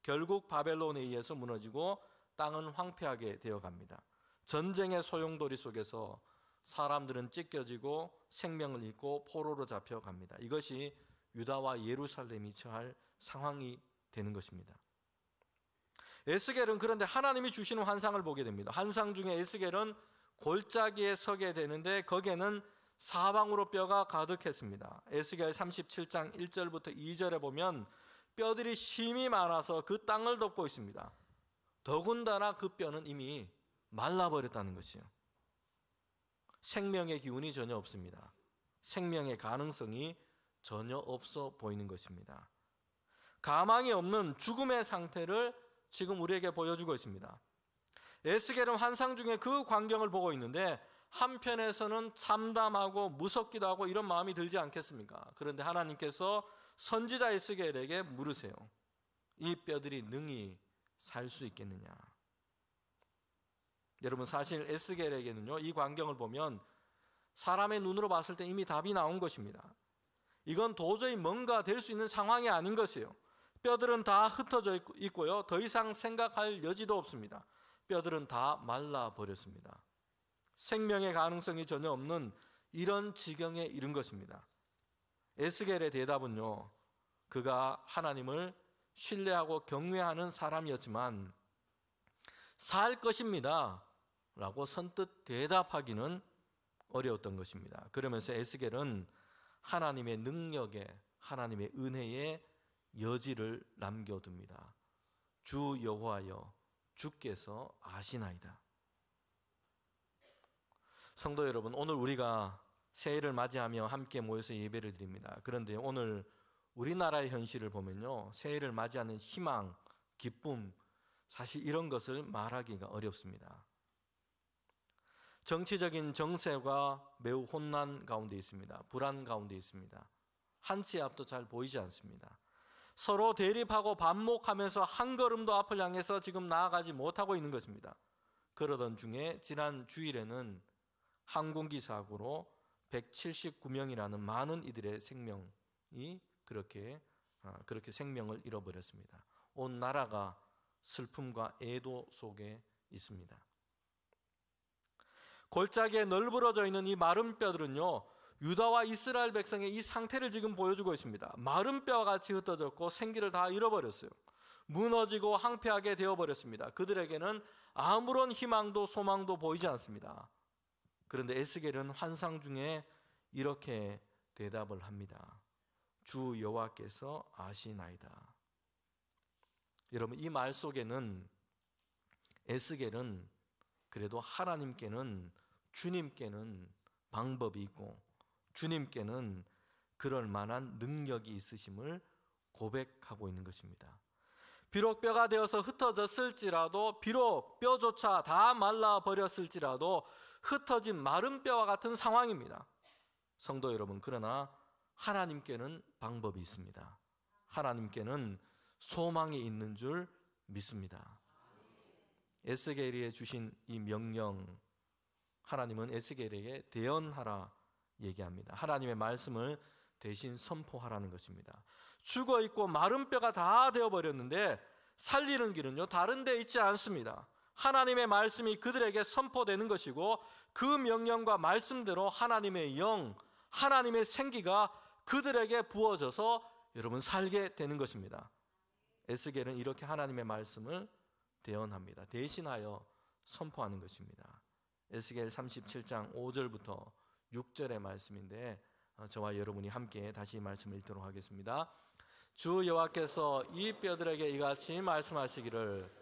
결국 바벨론에 의해서 무너지고 땅은 황폐하게 되어갑니다. 전쟁의 소용돌이 속에서 사람들은 찢겨지고 생명을 잃고 포로로 잡혀갑니다. 이것이 유다와 예루살렘이 처할 상황이 되는 것입니다. 에스겔은 그런데 하나님이 주시는 환상을 보게 됩니다. 환상 중에 에스겔은 골짜기에 서게 되는데 거기에는 사방으로 뼈가 가득했습니다. 에스겔 37장 1절부터 2절에 보면 뼈들이 심이 많아서 그 땅을 덮고 있습니다. 더군다나 그 뼈는 이미 말라버렸다는 것이요. 생명의 기운이 전혀 없습니다. 생명의 가능성이 전혀 없어 보이는 것입니다. 가망이 없는 죽음의 상태를 지금 우리에게 보여주고 있습니다. 에스겔은 환상 중에 그 광경을 보고 있는데 한편에서는 참담하고 무섭기도 하고 이런 마음이 들지 않겠습니까? 그런데 하나님께서 선지자 에스겔에게 물으세요. 이 뼈들이 능히 살 수 있겠느냐? 여러분, 사실 에스겔에게는요, 이 광경을 보면 사람의 눈으로 봤을 때 이미 답이 나온 것입니다. 이건 도저히 뭔가 될 수 있는 상황이 아닌 것이에요. 뼈들은 다 흩어져 있고요, 더 이상 생각할 여지도 없습니다. 뼈들은 다 말라버렸습니다. 생명의 가능성이 전혀 없는 이런 지경에 이른 것입니다. 에스겔의 대답은요, 그가 하나님을 신뢰하고 경외하는 사람이었지만 살 것입니다 라고 선뜻 대답하기는 어려웠던 것입니다. 그러면서 에스겔은 하나님의 능력에, 하나님의 은혜에 여지를 남겨둡니다. 주 여호와여, 주께서 아시나이다. 성도 여러분, 오늘 우리가 새해를 맞이하며 함께 모여서 예배를 드립니다. 그런데 오늘 우리나라의 현실을 보면요, 새해를 맞이하는 희망, 기쁨, 사실 이런 것을 말하기가 어렵습니다. 정치적인 정세가 매우 혼란 가운데 있습니다. 불안 가운데 있습니다. 한치 앞도 잘 보이지 않습니다. 서로 대립하고 반목하면서 한 걸음도 앞을 향해서 지금 나아가지 못하고 있는 것입니다. 그러던 중에 지난 주일에는 항공기 사고로 179명이라는 많은 이들의 생명이 그렇게 생명을 잃어버렸습니다. 온 나라가 슬픔과 애도 속에 있습니다. 골짜기에 널브러져 있는 이 마른 뼈들은요, 유다와 이스라엘 백성의 이 상태를 지금 보여주고 있습니다. 마른 뼈와 같이 흩어졌고 생기를 다 잃어버렸어요. 무너지고 황폐하게 되어버렸습니다. 그들에게는 아무런 희망도 소망도 보이지 않습니다. 그런데 에스겔은 환상 중에 이렇게 대답을 합니다. 주 여호와께서 아시나이다. 여러분, 이 말 속에는 에스겔은 그래도 하나님께는, 주님께는 방법이 있고 주님께는 그럴 만한 능력이 있으심을 고백하고 있는 것입니다. 비록 뼈가 되어서 흩어졌을지라도, 비록 뼈조차 다 말라버렸을지라도 흩어진 마른 뼈와 같은 상황입니다. 성도 여러분, 그러나 하나님께는 방법이 있습니다. 하나님께는 소망이 있는 줄 믿습니다. 에스겔이 주신 이 명령, 하나님은 에스겔에게 대언하라 얘기합니다. 하나님의 말씀을 대신 선포하라는 것입니다. 죽어있고 마른 뼈가 다 되어버렸는데 살리는 길은요, 다른 데 있지 않습니다. 하나님의 말씀이 그들에게 선포되는 것이고 그 명령과 말씀대로 하나님의 영, 하나님의 생기가 그들에게 부어져서 여러분 살게 되는 것입니다. 에스겔은 이렇게 하나님의 말씀을 대언합니다. 대신하여 선포하는 것입니다. 에스겔 37장 5절부터 6절의 말씀인데 저와 여러분이 함께 다시 말씀을 읽도록 하겠습니다. 주 여호와께서 이 뼈들에게 이같이 말씀하시기를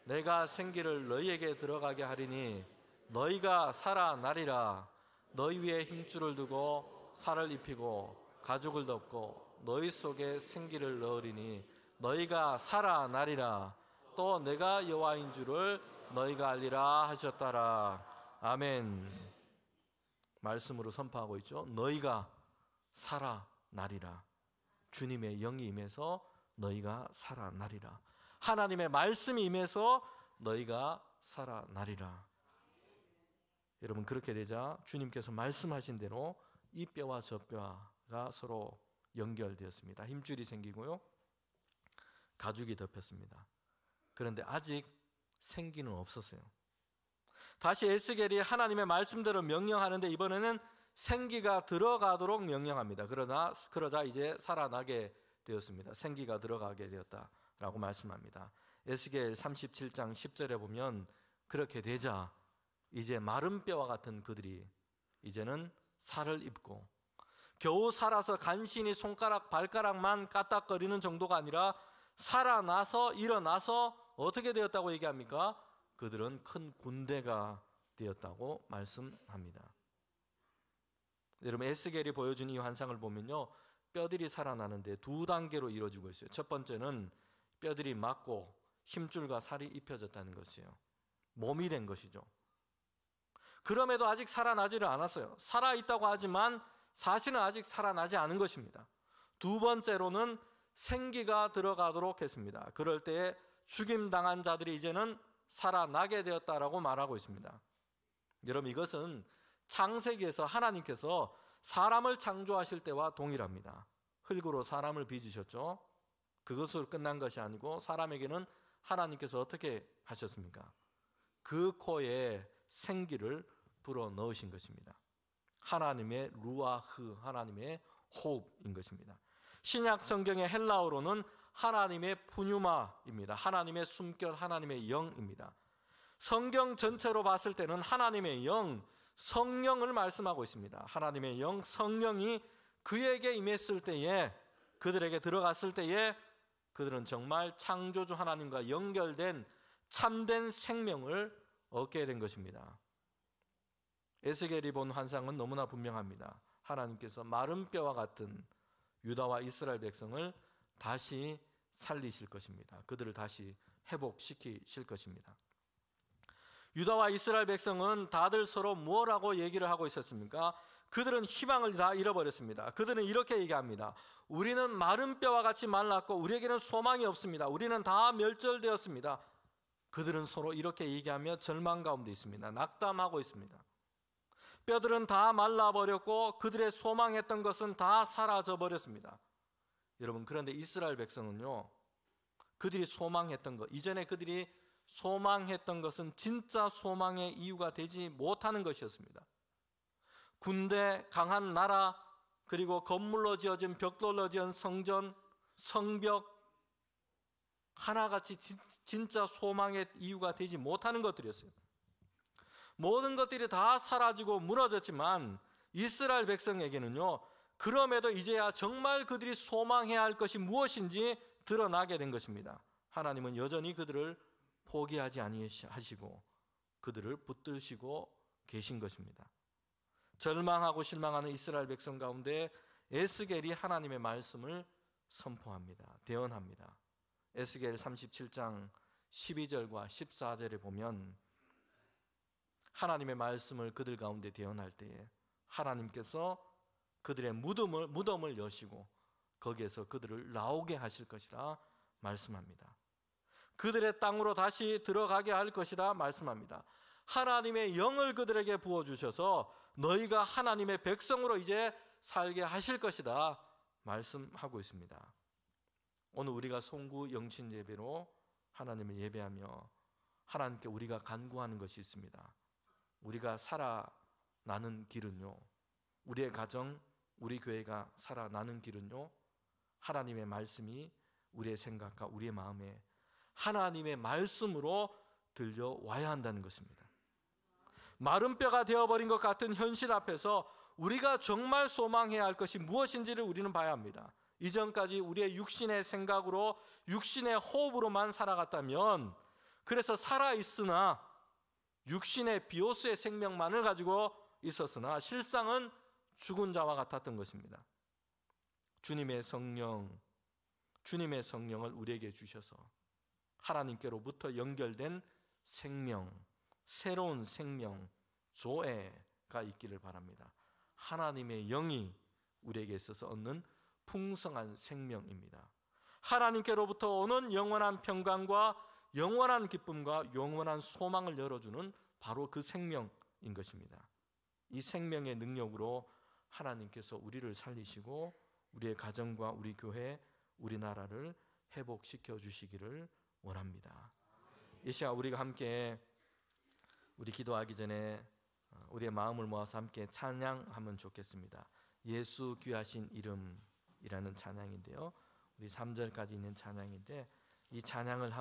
내가 생기를 너희에게 들어가게 하리니 너희가 살아나리라. 너희 위에 힘줄을 두고 살을 입히고 가죽을 덮고 너희 속에 생기를 넣으리니 너희가 살아나리라. 또 내가 여호와인 줄을 너희가 알리라 하셨더라. 아멘. 말씀으로 선포하고 있죠. 너희가 살아나리라. 주님의 영이 임해서 너희가 살아나리라. 하나님의 말씀이 임해서 너희가 살아나리라. 여러분, 그렇게 되자 주님께서 말씀하신 대로 이 뼈와 저 뼈가 서로 연결되었습니다. 힘줄이 생기고요, 가죽이 덮였습니다. 그런데 아직 생기는 없었어요. 다시 에스겔이 하나님의 말씀대로 명령하는데 이번에는 생기가 들어가도록 명령합니다. 그러자 이제 살아나게 되었습니다. 생기가 들어가게 되었다라고 말씀합니다. 에스겔 37장 10절에 보면 그렇게 되자 이제 마른 뼈와 같은 그들이 이제는 살을 입고 겨우 살아서 간신히 손가락 발가락만 까딱거리는 정도가 아니라 살아나서 일어나서 어떻게 되었다고 얘기합니까? 그들은 큰 군대가 되었다고 말씀합니다. 여러분, 에스겔이 보여준 이 환상을 보면요, 뼈들이 살아나는데 두 단계로 이루어지고 있어요. 첫 번째는 뼈들이 맞고 힘줄과 살이 입혀졌다는 것이에요. 몸이 된 것이죠. 그럼에도 아직 살아나지를 않았어요. 살아있다고 하지만 사실은 아직 살아나지 않은 것입니다. 두 번째로는 생기가 들어가도록 했습니다. 그럴 때에 죽임당한 자들이 이제는 살아나게 되었다라고 말하고 있습니다. 여러분, 이것은 창세기에서 하나님께서 사람을 창조하실 때와 동일합니다. 흙으로 사람을 빚으셨죠. 그것으로 끝난 것이 아니고 사람에게는 하나님께서 어떻게 하셨습니까? 그 코에 생기를 불어 넣으신 것입니다. 하나님의 루아흐, 하나님의 호흡인 것입니다. 신약 성경의 헬라어로는 하나님의 푸뉴마입니다. 하나님의 숨결, 하나님의 영입니다. 성경 전체로 봤을 때는 하나님의 영, 성령을 말씀하고 있습니다. 하나님의 영, 성령이 그에게 임했을 때에, 그들에게 들어갔을 때에 그들은 정말 창조주 하나님과 연결된 참된 생명을 얻게 된 것입니다. 에스겔이 본 환상은 너무나 분명합니다. 하나님께서 마른 뼈와 같은 유다와 이스라엘 백성을 다시 살리실 것입니다. 그들을 다시 회복시키실 것입니다. 유다와 이스라엘 백성은 다들 서로 무엇라고 얘기를 하고 있었습니까? 그들은 희망을 다 잃어버렸습니다. 그들은 이렇게 얘기합니다. 우리는 마른 뼈와 같이 말랐고 우리에게는 소망이 없습니다. 우리는 다 멸절되었습니다. 그들은 서로 이렇게 얘기하며 절망 가운데 있습니다. 낙담하고 있습니다. 뼈들은 다 말라버렸고 그들의 소망했던 것은 다 사라져버렸습니다. 여러분, 그런데 이스라엘 백성은요, 그들이 소망했던 것, 이전에 그들이 소망했던 것은 진짜 소망의 이유가 되지 못하는 것이었습니다. 군대, 강한 나라, 그리고 건물로 지어진 벽돌로 지은 성전, 성벽, 하나같이 진짜 소망의 이유가 되지 못하는 것들이었어요. 모든 것들이 다 사라지고 무너졌지만 이스라엘 백성에게는요, 그럼에도 이제야 정말 그들이 소망해야 할 것이 무엇인지 드러나게 된 것입니다. 하나님은 여전히 그들을 포기하지 아니하시고 그들을 붙드시고 계신 것입니다. 절망하고 실망하는 이스라엘 백성 가운데 에스겔이 하나님의 말씀을 선포합니다. 대언합니다. 에스겔 37장 12절과 14절에 보면 하나님의 말씀을 그들 가운데 대언할 때에 하나님께서 그들의 무덤을 여시고 거기에서 그들을 나오게 하실 것이라 말씀합니다. 그들의 땅으로 다시 들어가게 할 것이라 말씀합니다. 하나님의 영을 그들에게 부어주셔서 너희가 하나님의 백성으로 이제 살게 하실 것이다 말씀하고 있습니다. 오늘 우리가 송구 영신 예배로 하나님을 예배하며 하나님께 우리가 간구하는 것이 있습니다. 우리가 살아나는 길은요, 우리의 가정, 우리 교회가 살아나는 길은요, 하나님의 말씀이 우리의 생각과 우리의 마음에 하나님의 말씀으로 들려와야 한다는 것입니다. 마른 뼈가 되어버린 것 같은 현실 앞에서 우리가 정말 소망해야 할 것이 무엇인지를 우리는 봐야 합니다. 이전까지 우리의 육신의 생각으로 육신의 호흡으로만 살아갔다면, 그래서 살아있으나 육신의 비오스의 생명만을 가지고 있었으나 실상은 죽은 자와 같았던 것입니다. 주님의 성령을 우리에게 주셔서 하나님께로부터 연결된 생명, 새로운 생명, 조애가 있기를 바랍니다. 하나님의 영이 우리에게 있어서 얻는 풍성한 생명입니다. 하나님께로부터 오는 영원한 평강과 영원한 기쁨과 영원한 소망을 열어주는 바로 그 생명인 것입니다. 이 생명의 능력으로 하나님께서 우리를 살리시고 우리의 가정과 우리 교회, 우리나라를 회복시켜 주시기를 원합니다. 이 시간 우리가 함께 우리 기도하기 전에 우리의 마음을 모아서 함께 찬양하면 좋겠습니다. 예수 귀하신 이름이라는 찬양인데요, 우리 3절까지 있는 찬양인데 이 찬양을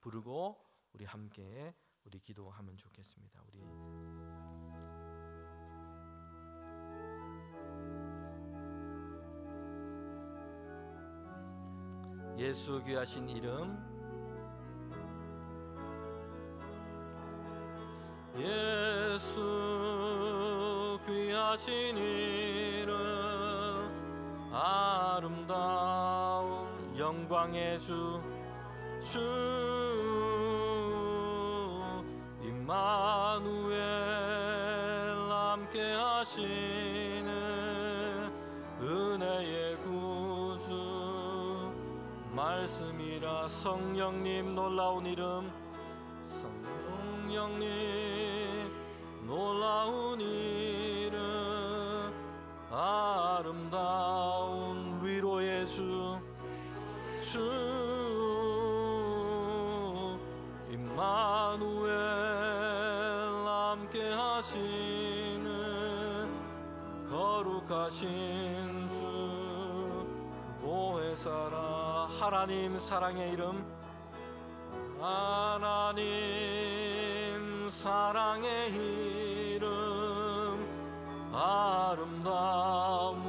부르고 우리 함께 우리 기도하면 좋겠습니다. 우리 예수 귀하신 이름, 예수 귀하신 이름, 아름다운 영광의 주 임마누엘 함께 하시는 은혜의 구주 말씀이라. 성령님 놀라운 이름, 성령님 놀라운 이름, 아름다운 위로의 주 임마누엘 함께 하시는 거룩하신 주 보혜사라. 하나님 사랑의 이름, 하나님 사랑의 이름, 아름다운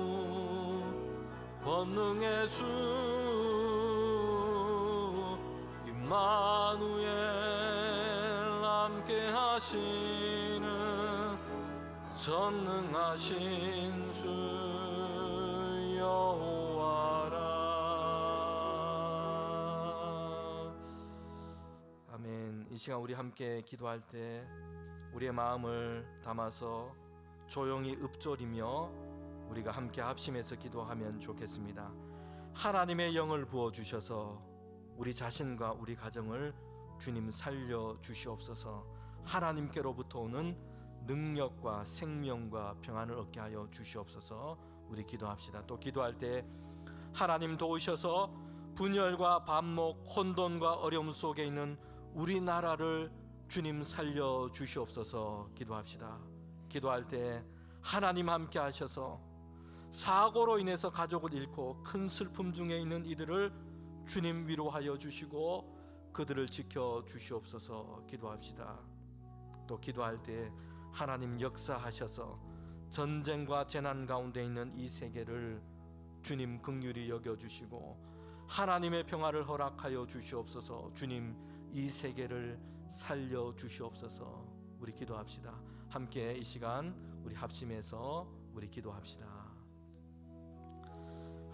권능의 주 임마누엘 함께 하시는 전능하신 주 여호와라. 아멘. 이 시간 우리 함께 기도할 때 우리의 마음을 담아서 조용히 읊조리며 우리가 함께 합심해서 기도하면 좋겠습니다. 하나님의 영을 부어주셔서 우리 자신과 우리 가정을 주님 살려 주시옵소서. 하나님께로부터 오는 능력과 생명과 평안을 얻게 하여 주시옵소서. 우리 기도합시다. 또 기도할 때 하나님 도우셔서 분열과 반목, 혼돈과 어려움 속에 있는 우리나라를 주님 살려 주시옵소서. 기도합시다. 기도할 때 하나님 함께 하셔서 사고로 인해서 가족을 잃고 큰 슬픔 중에 있는 이들을 주님 위로하여 주시고 그들을 지켜 주시옵소서. 기도합시다. 또 기도할 때 하나님 역사하셔서 전쟁과 재난 가운데 있는 이 세계를 주님 긍휼히 여겨주시고 하나님의 평화를 허락하여 주시옵소서. 주님 이 세계를 살려 주시옵소서. 우리 기도합시다. 함께 이 시간 우리 합심해서 우리 기도합시다.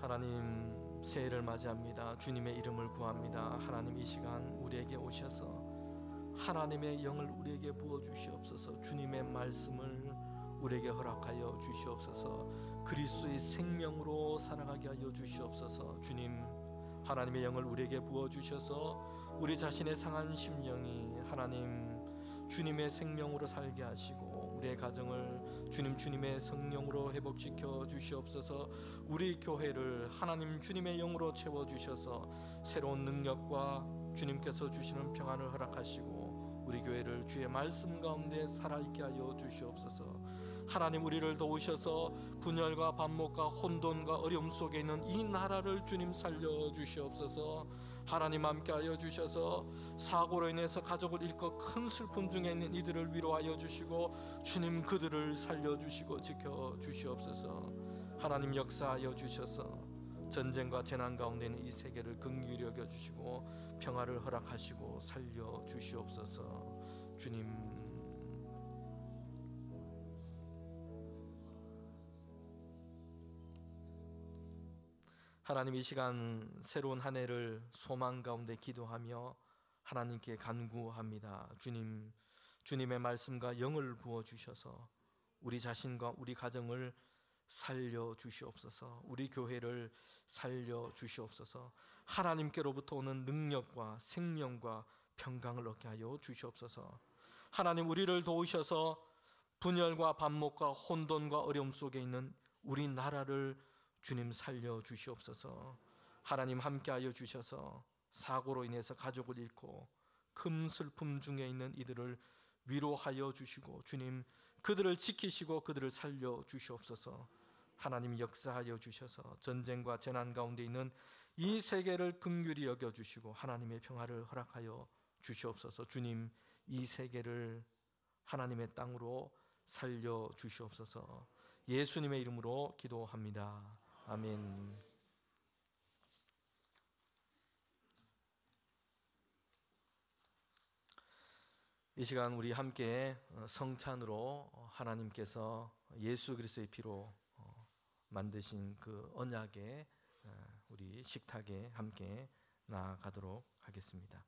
하나님, 새해를 맞이합니다. 주님의 이름을 구합니다. 하나님, 이 시간 우리에게 오셔서 하나님의 영을 우리에게 부어주시옵소서. 주님의 말씀을 우리에게 허락하여 주시옵소서. 그리스도의 생명으로 살아가게 하여 주시옵소서. 주님, 하나님의 영을 우리에게 부어주셔서 우리 자신의 상한 심령이 하나님 주님의 생명으로 살게 하시고 우리의 가정을 주님의 성령으로 회복시켜 주시옵소서. 우리 교회를 하나님 주님의 영으로 채워주셔서 새로운 능력과 주님께서 주시는 평안을 허락하시고 우리 교회를 주의 말씀 가운데 살아있게 하여 주시옵소서. 하나님, 우리를 도우셔서 분열과 반목과 혼돈과 어려움 속에 있는 이 나라를 주님 살려 주시옵소서. 하나님, 함께 하여 주셔서 사고로 인해서 가족을 잃고 큰 슬픔 중에 있는 이들을 위로하여 주시고 주님 그들을 살려 주시고 지켜 주시옵소서. 하나님, 역사하여 주셔서 전쟁과 재난 가운데 있는 이 세계를 긍휼히 여겨 주시고 평화를 허락하시고 살려 주시옵소서. 주님, 하나님, 이 시간 새로운 한 해를 소망 가운데 기도하며 하나님께 간구합니다. 주님, 주님의 말씀과 영을 부어주셔서 우리 자신과 우리 가정을 살려 주시옵소서. 우리 교회를 살려 주시옵소서. 하나님께로부터 오는 능력과 생명과 평강을 얻게 하여 주시옵소서. 하나님, 우리를 도우셔서 분열과 반목과 혼돈과 어려움 속에 있는 우리 나라를 주님 살려 주시옵소서. 하나님, 함께하여 주셔서 사고로 인해서 가족을 잃고 큰 슬픔 중에 있는 이들을 위로하여 주시고 주님 그들을 지키시고 그들을 살려 주시옵소서. 하나님, 역사하여 주셔서 전쟁과 재난 가운데 있는 이 세계를 긍휼히 여겨 주시고 하나님의 평화를 허락하여 주시옵소서. 주님, 이 세계를 하나님의 땅으로 살려 주시옵소서. 예수님의 이름으로 기도합니다. 아멘. 이 시간 우리 함께 성찬으로 하나님께서 예수 그리스도의 피로 만드신 그 언약의 우리 식탁에 함께 나아가도록 하겠습니다.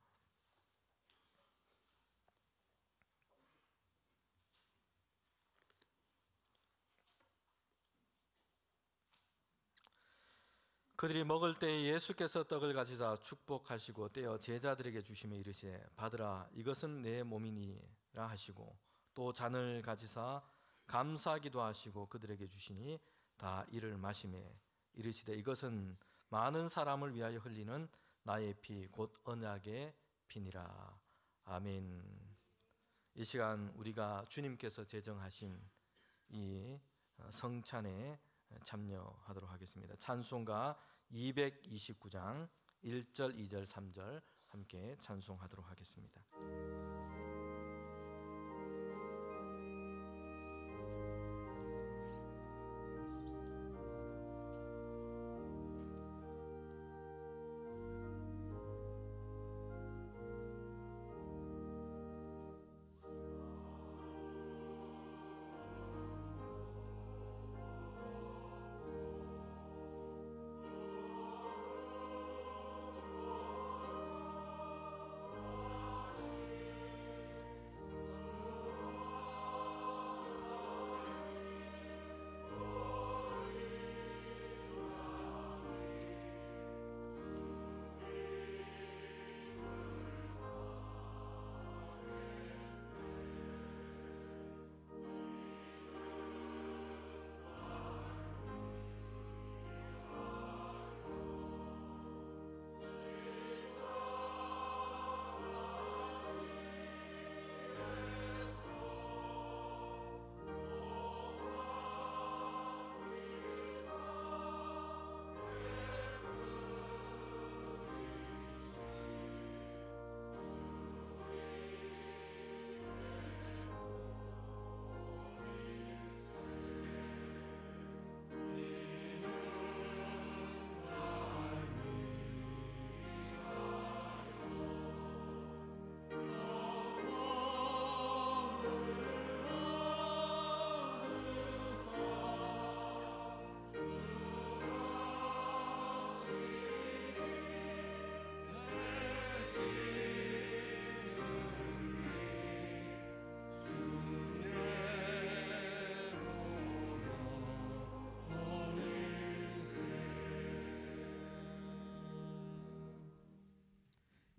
그들이 먹을 때 예수께서 떡을 가지사 축복하시고 떼어 제자들에게 주시며 이르시되 받으라 이것은 내 몸이니라 하시고 또 잔을 가지사 감사하기도 하시고 그들에게 주시니 다 이를 마시매 이르시되 이것은 많은 사람을 위하여 흘리는 나의 피 곧 언약의 피니라. 아멘. 이 시간 우리가 주님께서 제정하신 이 성찬에 참여하도록 하겠습니다. 찬송가 229장 1절, 2절, 3절 함께 찬송하도록 하겠습니다.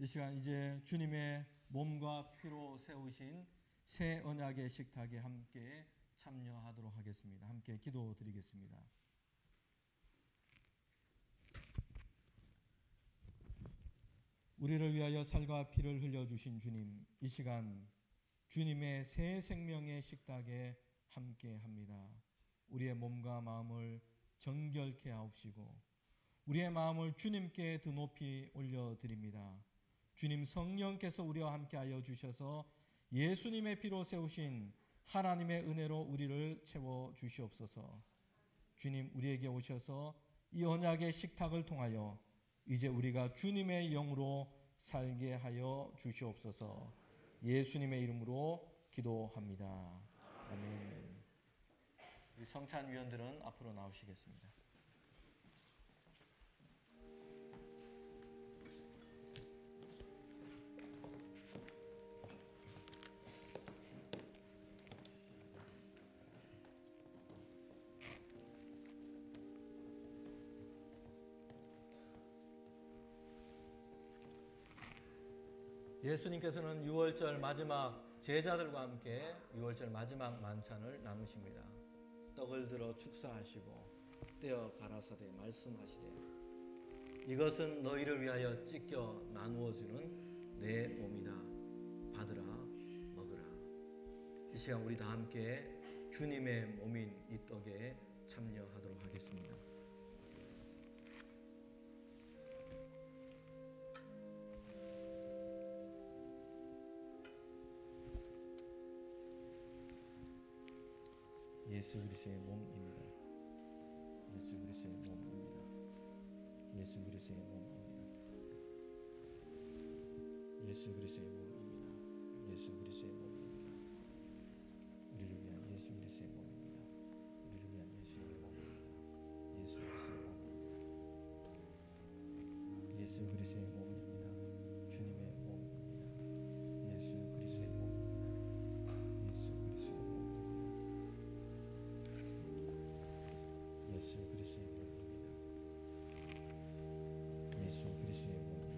이 시간 이제 주님의 몸과 피로 세우신 새 언약의 식탁에 함께 참여하도록 하겠습니다. 함께 기도드리겠습니다. 우리를 위하여 살과 피를 흘려주신 주님, 이 시간 주님의 새 생명의 식탁에 함께합니다. 우리의 몸과 마음을 정결케 하옵시고 우리의 마음을 주님께 더 높이 올려드립니다. 주님 성령께서 우리와 함께하여 주셔서 예수님의 피로 세우신 하나님의 은혜로 우리를 채워 주시옵소서. 주님 우리에게 오셔서 이 언약의 식탁을 통하여 이제 우리가 주님의 영으로 살게 하여 주시옵소서. 예수님의 이름으로 기도합니다. 아멘. 우리 성찬위원들은 앞으로 나오시겠습니다. 예수님께서는 유월절 마지막 제자들과 함께 유월절 마지막 만찬을 나누십니다. 떡을 들어 축사하시고 떼어 가라사대 말씀하시되 이것은 너희를 위하여 찢겨 나누어 주는 내 몸이다. 받으라 먹으라. 이 시간 우리 다 함께 주님의 몸인 이 떡에 참여하도록 하겠습니다. 예수 그리스도의 몸입니다. 예수 그리스도의 몸입니다. 예수 그리스도의 몸입니다. 예수 그리스도의 몸입니다. 예수 그리스도의 몸입니다. 우리를 위한 예수 그리스도의 몸입니다. 우리를 위한 예수의 몸입니다. 예수 그리스도의 몸입니다. 예수 그리스도의 몸입니다. 주님의 몸입니다. 예수 그리스도의 몸입니다. 예수 그리스도의 몸입니다. 예수 그리스도의 몸입니다. 예수 그리스도의 몸입니다.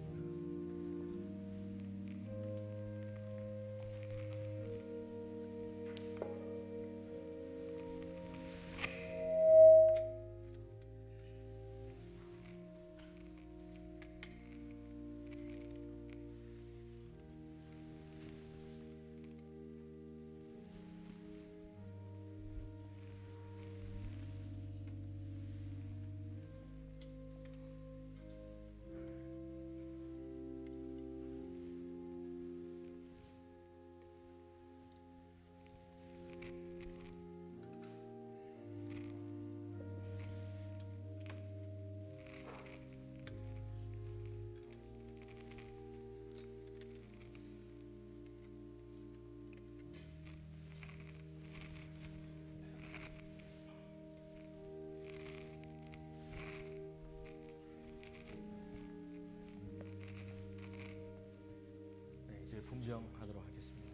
이제 분병하도록 하겠습니다.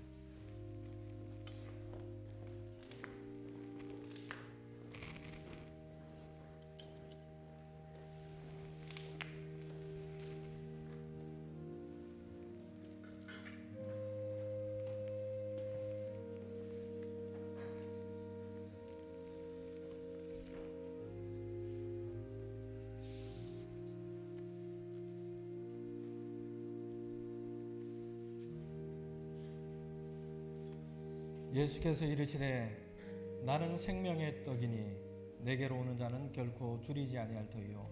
예수께서 이르시되 나는 생명의 떡이니 내게로 오는 자는 결코 줄이지 아니할 터이요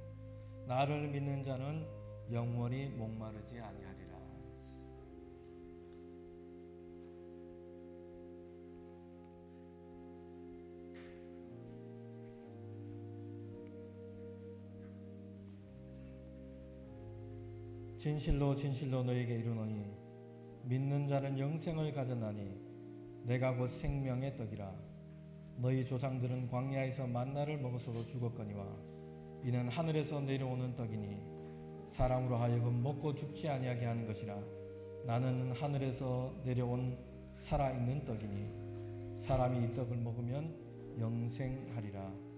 나를 믿는 자는 영원히 목마르지 아니하리라. 진실로 진실로 너에게 이르노니 믿는 자는 영생을 가졌나니 내가 곧 생명의 떡이라. 너희 조상들은 광야에서 만나를 먹어서도 죽었거니와 이는 하늘에서 내려오는 떡이니 사람으로 하여금 먹고 죽지 아니하게 하는 것이라. 나는 하늘에서 내려온 살아있는 떡이니 사람이 이 떡을 먹으면 영생하리라.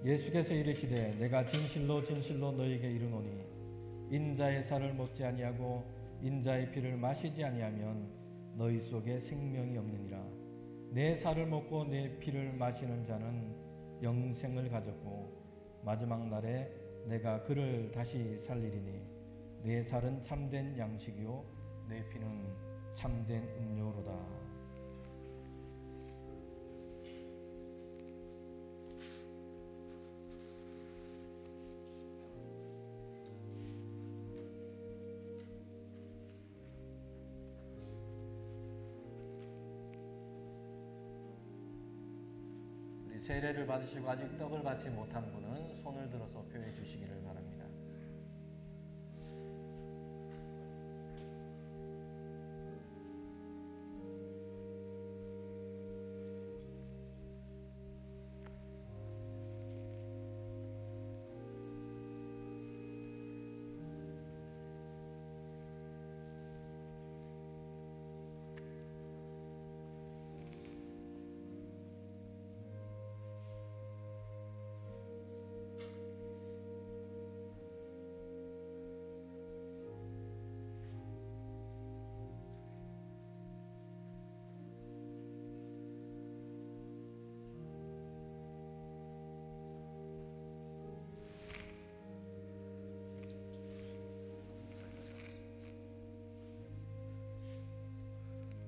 예수께서 이르시되 내가 진실로 진실로 너희에게 이르노니 인자의 살을 먹지 아니하고 인자의 피를 마시지 아니하면 너희 속에 생명이 없느니라. 내 살을 먹고 내 피를 마시는 자는 영생을 가졌고 마지막 날에 내가 그를 다시 살리리니 내 살은 참된 양식이요 내 피는 참된 음료로다. 세례를 받으시고 아직 떡을 받지 못한 분은 손을 들어서 표해 주시기를 바랍니다.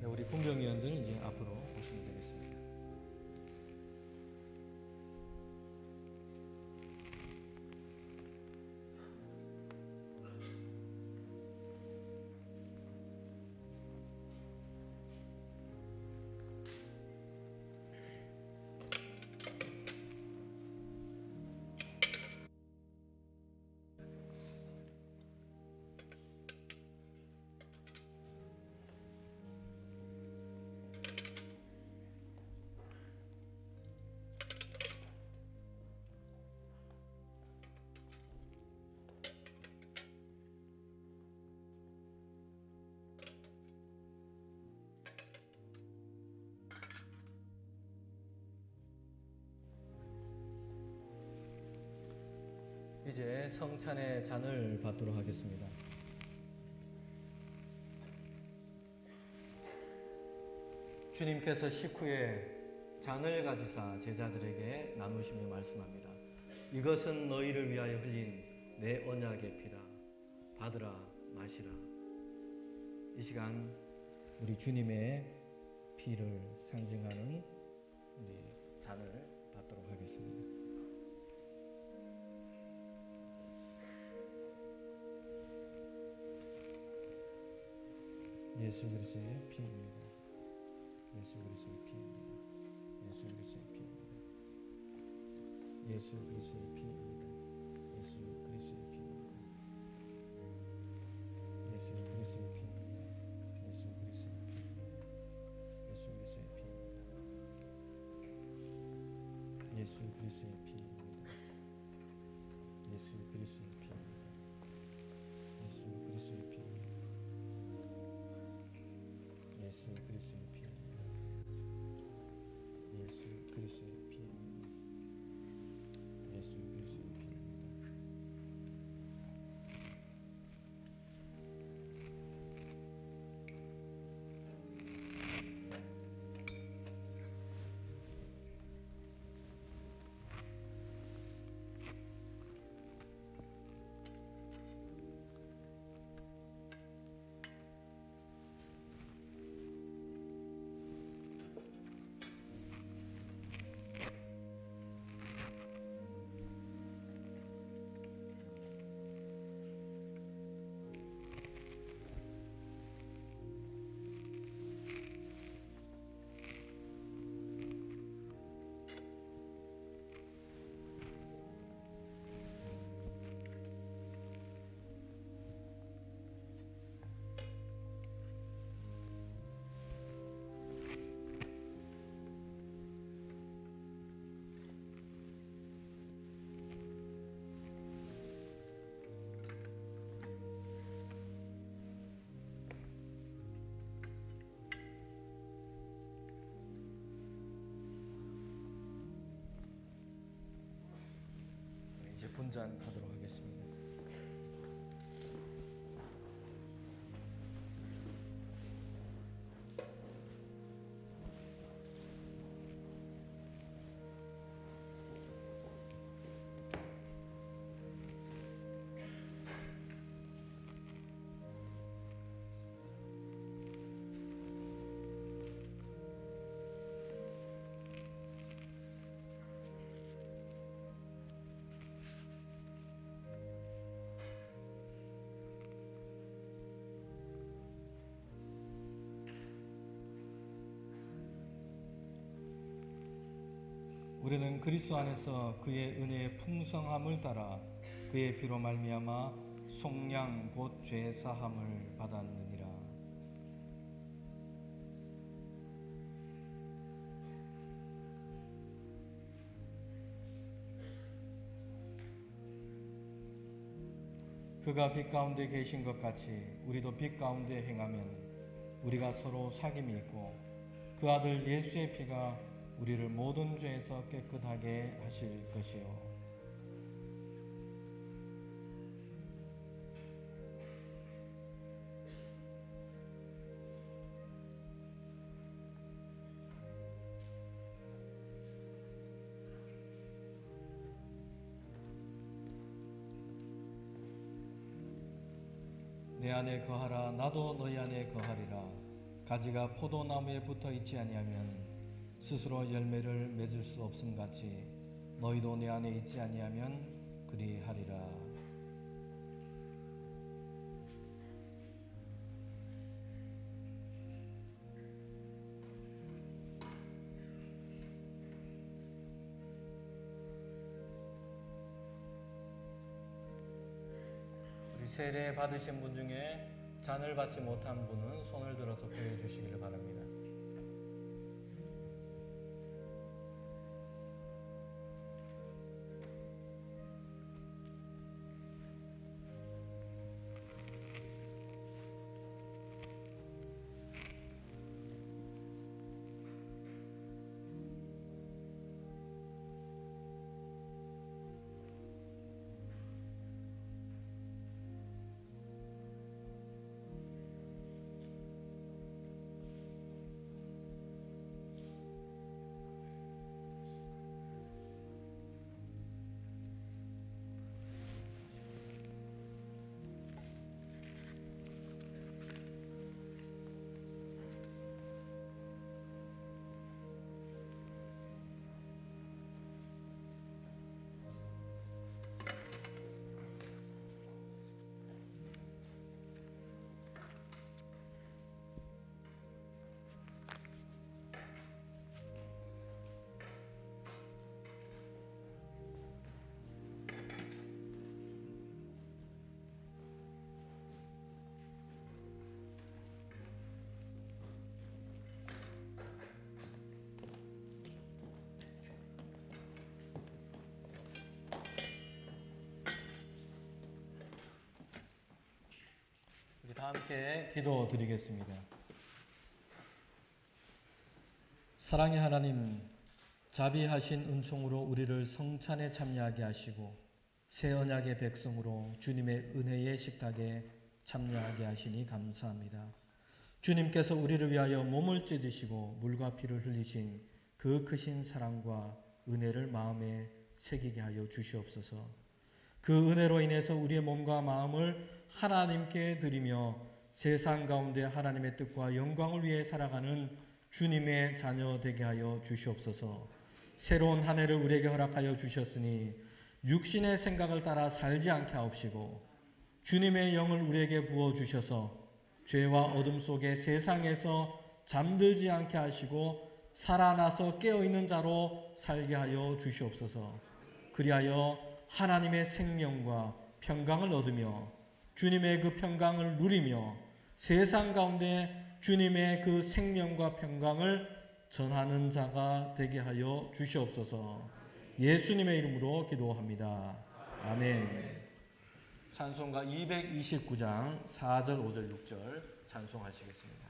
우리 분병위원들 이제 앞으로 오시면 되겠습니다. 이제 성찬의 잔을 받도록 하겠습니다. 주님께서 식후에 잔을 가지사 제자들에게 나누시며 말씀합니다. 이것은 너희를 위하여 흘린 내 언약의 피다. 받으라 마시라. 이 시간 우리 주님의 피를 상징하는 우리 잔을 받도록 하겠습니다. 예수 그리스도의 피입니다. 예수 그리스도의 피입니다. 예수 그리스도의 피입니다. 예수 그리스도의 피입니다. 예수 그리스도의 피입니다. 예수 그리스도의 피입니다. 예수 그리스도의 피입니다. 예수 그리스도의 피입니다. 예수 그리스도의 피입니다. 예수 그리스도의 피입니다. 예수 그리스도의 피입니다. 예수 그리스도의 피입니다. 예수 그리스도의 피입니다. 예수 그리스도의 피입니다. 이제 분잔하도록 하겠습니다. 우리는 그리스도 안에서 그의 은혜의 풍성함을 따라 그의 피로 말미암아 속량 곧 죄 사함을 받았느니라. 그가 빛 가운데 계신 것 같이 우리도 빛 가운데 행하면 우리가 서로 사귐이 있고 그 아들 예수의 피가 우리를 모든 죄에서 깨끗하게 하실 것이요. 내 안에 거하라 나도 너희 안에 거하리라. 가지가 포도나무에 붙어 있지 아니하면 스스로 열매를 맺을 수 없음 같이 너희도 내 안에 있지 아니하면 그리하리라. 우리 세례 받으신 분 중에 잔을 받지 못한 분은 손을 들어서 표해 주시기를 바랍니다. 함께 기도드리겠습니다. 사랑의 하나님, 자비하신 은총으로 우리를 성찬에 참여하게 하시고 새 언약의 백성으로 주님의 은혜의 식탁에 참여하게 하시니 감사합니다. 주님께서 우리를 위하여 몸을 찢으시고 물과 피를 흘리신 그 크신 사랑과 은혜를 마음에 새기게 하여 주시옵소서. 그 은혜로 인해서 우리의 몸과 마음을 하나님께 드리며 세상 가운데 하나님의 뜻과 영광을 위해 살아가는 주님의 자녀 되게 하여 주시옵소서. 새로운 한 해를 우리에게 허락하여 주셨으니 육신의 생각을 따라 살지 않게 하옵시고 주님의 영을 우리에게 부어주셔서 죄와 어둠 속에 세상에서 잠들지 않게 하시고 살아나서 깨어있는 자로 살게 하여 주시옵소서. 그리하여 하나님의 생명과 평강을 얻으며 주님의 그 평강을 누리며 세상 가운데 주님의 그 생명과 평강을 전하는 자가 되게 하여 주시옵소서. 예수님의 이름으로 기도합니다. 아멘. 찬송가 229장 4절, 5절, 6절 찬송하시겠습니다.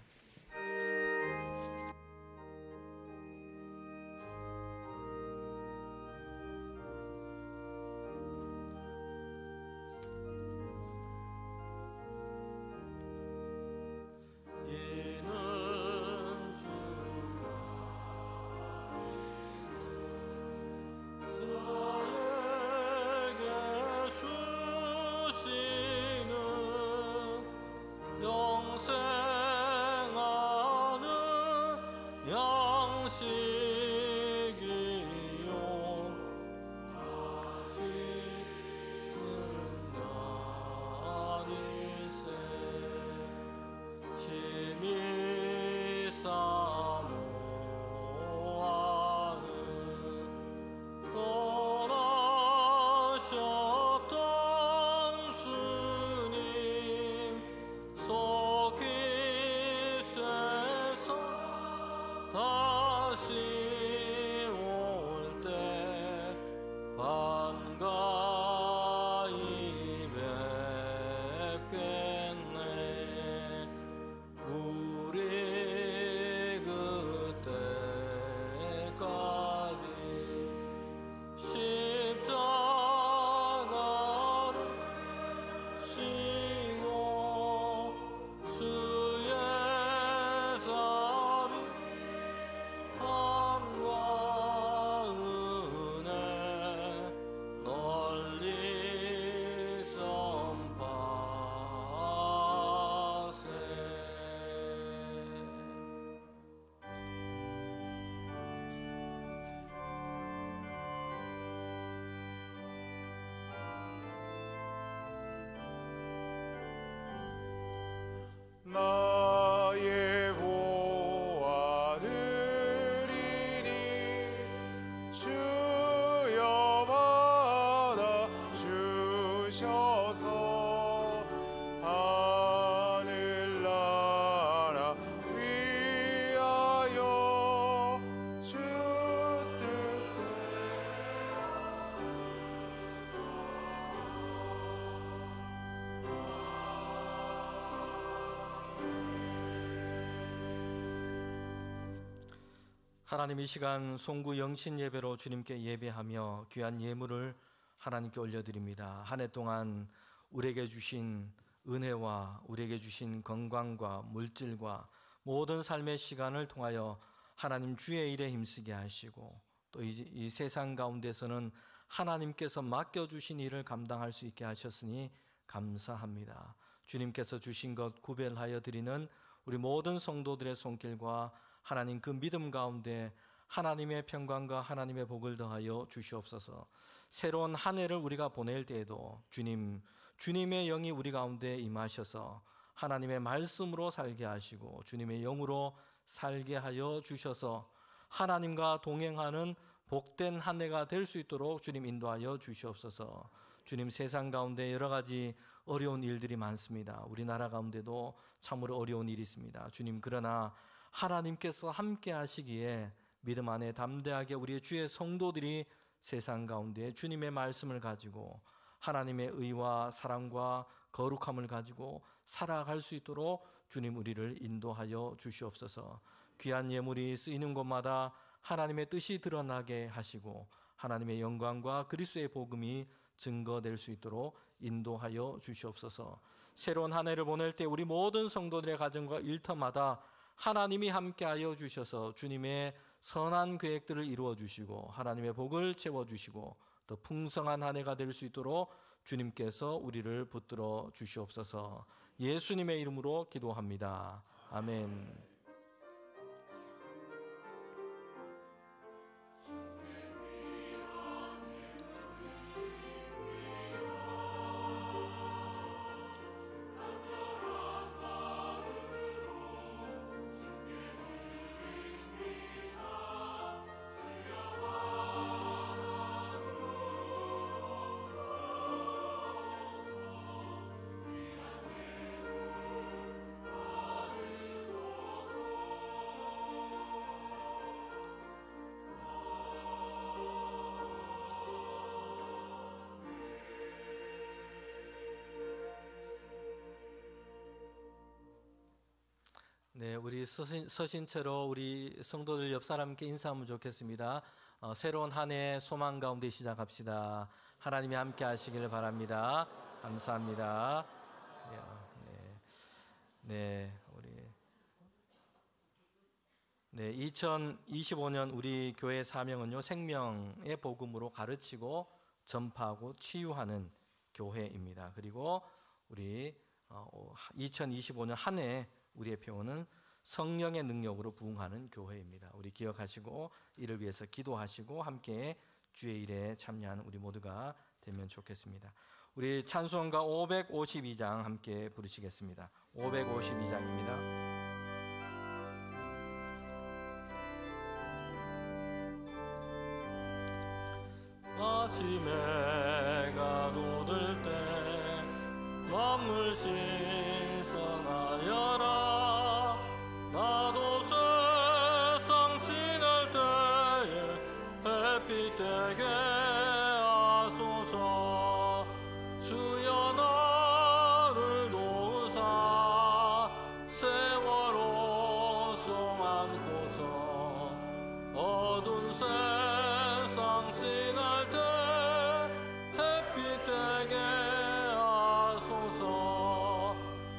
나의 보아들이니 주여 받아 주셔서 하늘나라 위하여 주 뜻대로 하나님, 이 시간 송구 영신 예배로 주님께 예배하며 귀한 예물을 하나님께 올려드립니다. 한 해 동안 우리에게 주신 은혜와 우리에게 주신 건강과 물질과 모든 삶의 시간을 통하여 하나님 주의 일에 힘쓰게 하시고 또 이 세상 가운데서는 하나님께서 맡겨주신 일을 감당할 수 있게 하셨으니 감사합니다. 주님께서 주신 것 구별하여 드리는 우리 모든 성도들의 손길과 하나님 그 믿음 가운데 하나님의 평강과 하나님의 복을 더하여 주시옵소서. 새로운 한 해를 우리가 보낼 때에도 주님의 영이 우리 가운데 임하셔서 하나님의 말씀으로 살게 하시고 주님의 영으로 살게 하여 주셔서 하나님과 동행하는 복된 한 해가 될 수 있도록 주님 인도하여 주시옵소서. 주님, 세상 가운데 여러 가지 어려운 일들이 많습니다. 우리나라 가운데도 참으로 어려운 일이 있습니다. 주님, 그러나 하나님께서 함께 하시기에 믿음 안에 담대하게 우리의 주의 성도들이 세상 가운데 주님의 말씀을 가지고 하나님의 의와 사랑과 거룩함을 가지고 살아갈 수 있도록 주님 우리를 인도하여 주시옵소서. 귀한 예물이 쓰이는 곳마다 하나님의 뜻이 드러나게 하시고 하나님의 영광과 그리스도의 복음이 증거될 수 있도록 인도하여 주시옵소서. 새로운 한 해를 보낼 때 우리 모든 성도들의 가정과 일터마다 하나님이 함께하여 주셔서 주님의 선한 계획들을 이루어 주시고 하나님의 복을 채워 주시고 더 풍성한 한 해가 될 수 있도록 주님께서 우리를 붙들어 주시옵소서. 예수님의 이름으로 기도합니다. 아멘. 네, 우리 서신 채로 우리 성도들 옆 사람께 인사하면 좋겠습니다. 새로운 한 해 소망 가운데 시작합시다. 하나님이 함께 하시길 바랍니다. 감사합니다. 네, 2025년 우리 교회 사명은요, 생명의 복음으로 가르치고 전파하고 치유하는 교회입니다. 그리고 우리 2025년 한 해 우리의 표어는 성령의 능력으로 부흥하는 교회입니다. 우리 기억하시고 이를 위해서 기도하시고 함께 주의 일에 참여하는 우리 모두가 되면 좋겠습니다. 우리 찬송가 552장 함께 부르시겠습니다. 552장입니다. 아침에 가도들 때 만물 신성하여라. 나도 세상 지날 때에 햇빛 되게 하소서. 주여 나를 도우사 세월호 송 안고서 어두운 세상 지날 때 햇빛 되게 하소서.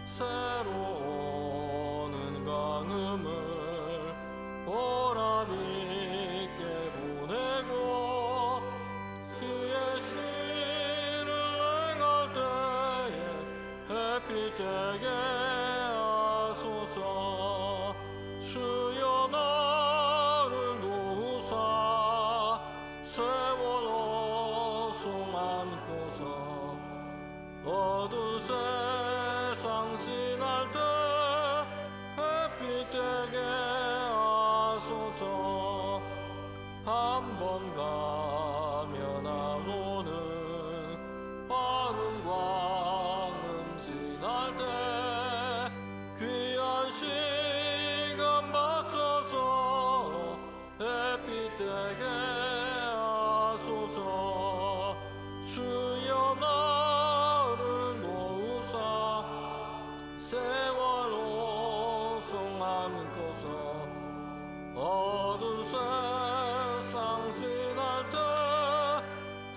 새로운 강음을 보람있게 보내고 주의 신을 행할 때에 햇빛 되게 하소서. 주여 나를 도우사 세월호 송 안고서 어두운 세상 지날 때 햇빛 되게 하소서. 한 번 가면 안 오는 빠른 광음 지날 때 귀한 시간 바쳐서 햇빛 되게 하소서. 주여 나를 도우사 세월호 송 안고서 어두운 세상 지날 때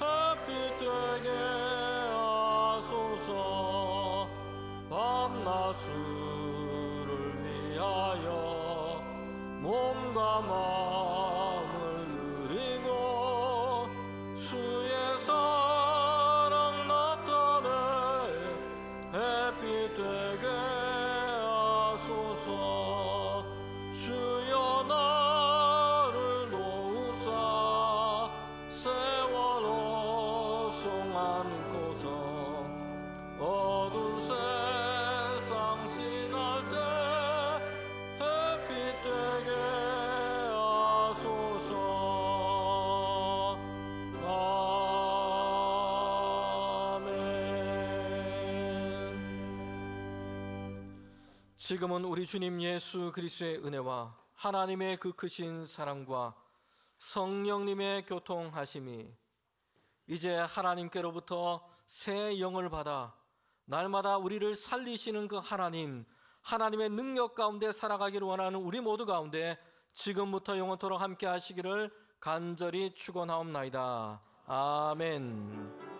햇빛 되게 하소서. 밤낮 주를 위하여 몸과 마음을 누리고 주의 사랑 나타내 햇빛 되게 하소서. 주여 나를 도우사 세월호 송 안고서 어두운 세상 지날 때 햇빛 되게 하소서. 아멘. 지금은 우리 주님 예수 그리스도의 은혜와 하나님의 그 크신 사랑과 성령님의 교통하심이 이제 하나님께로부터 새 영을 받아 날마다 우리를 살리시는 그 하나님의 능력 가운데 살아가기를 원하는 우리 모두 가운데 지금부터 영원토록 함께 하시기를 간절히 축원하옵나이다. 아멘.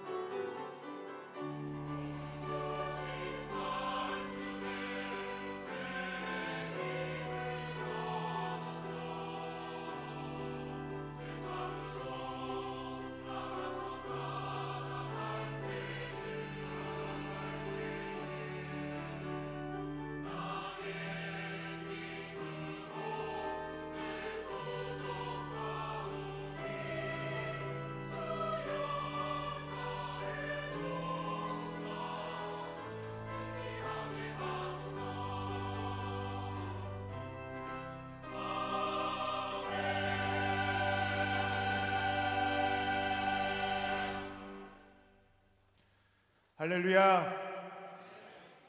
할렐루야.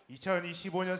2025년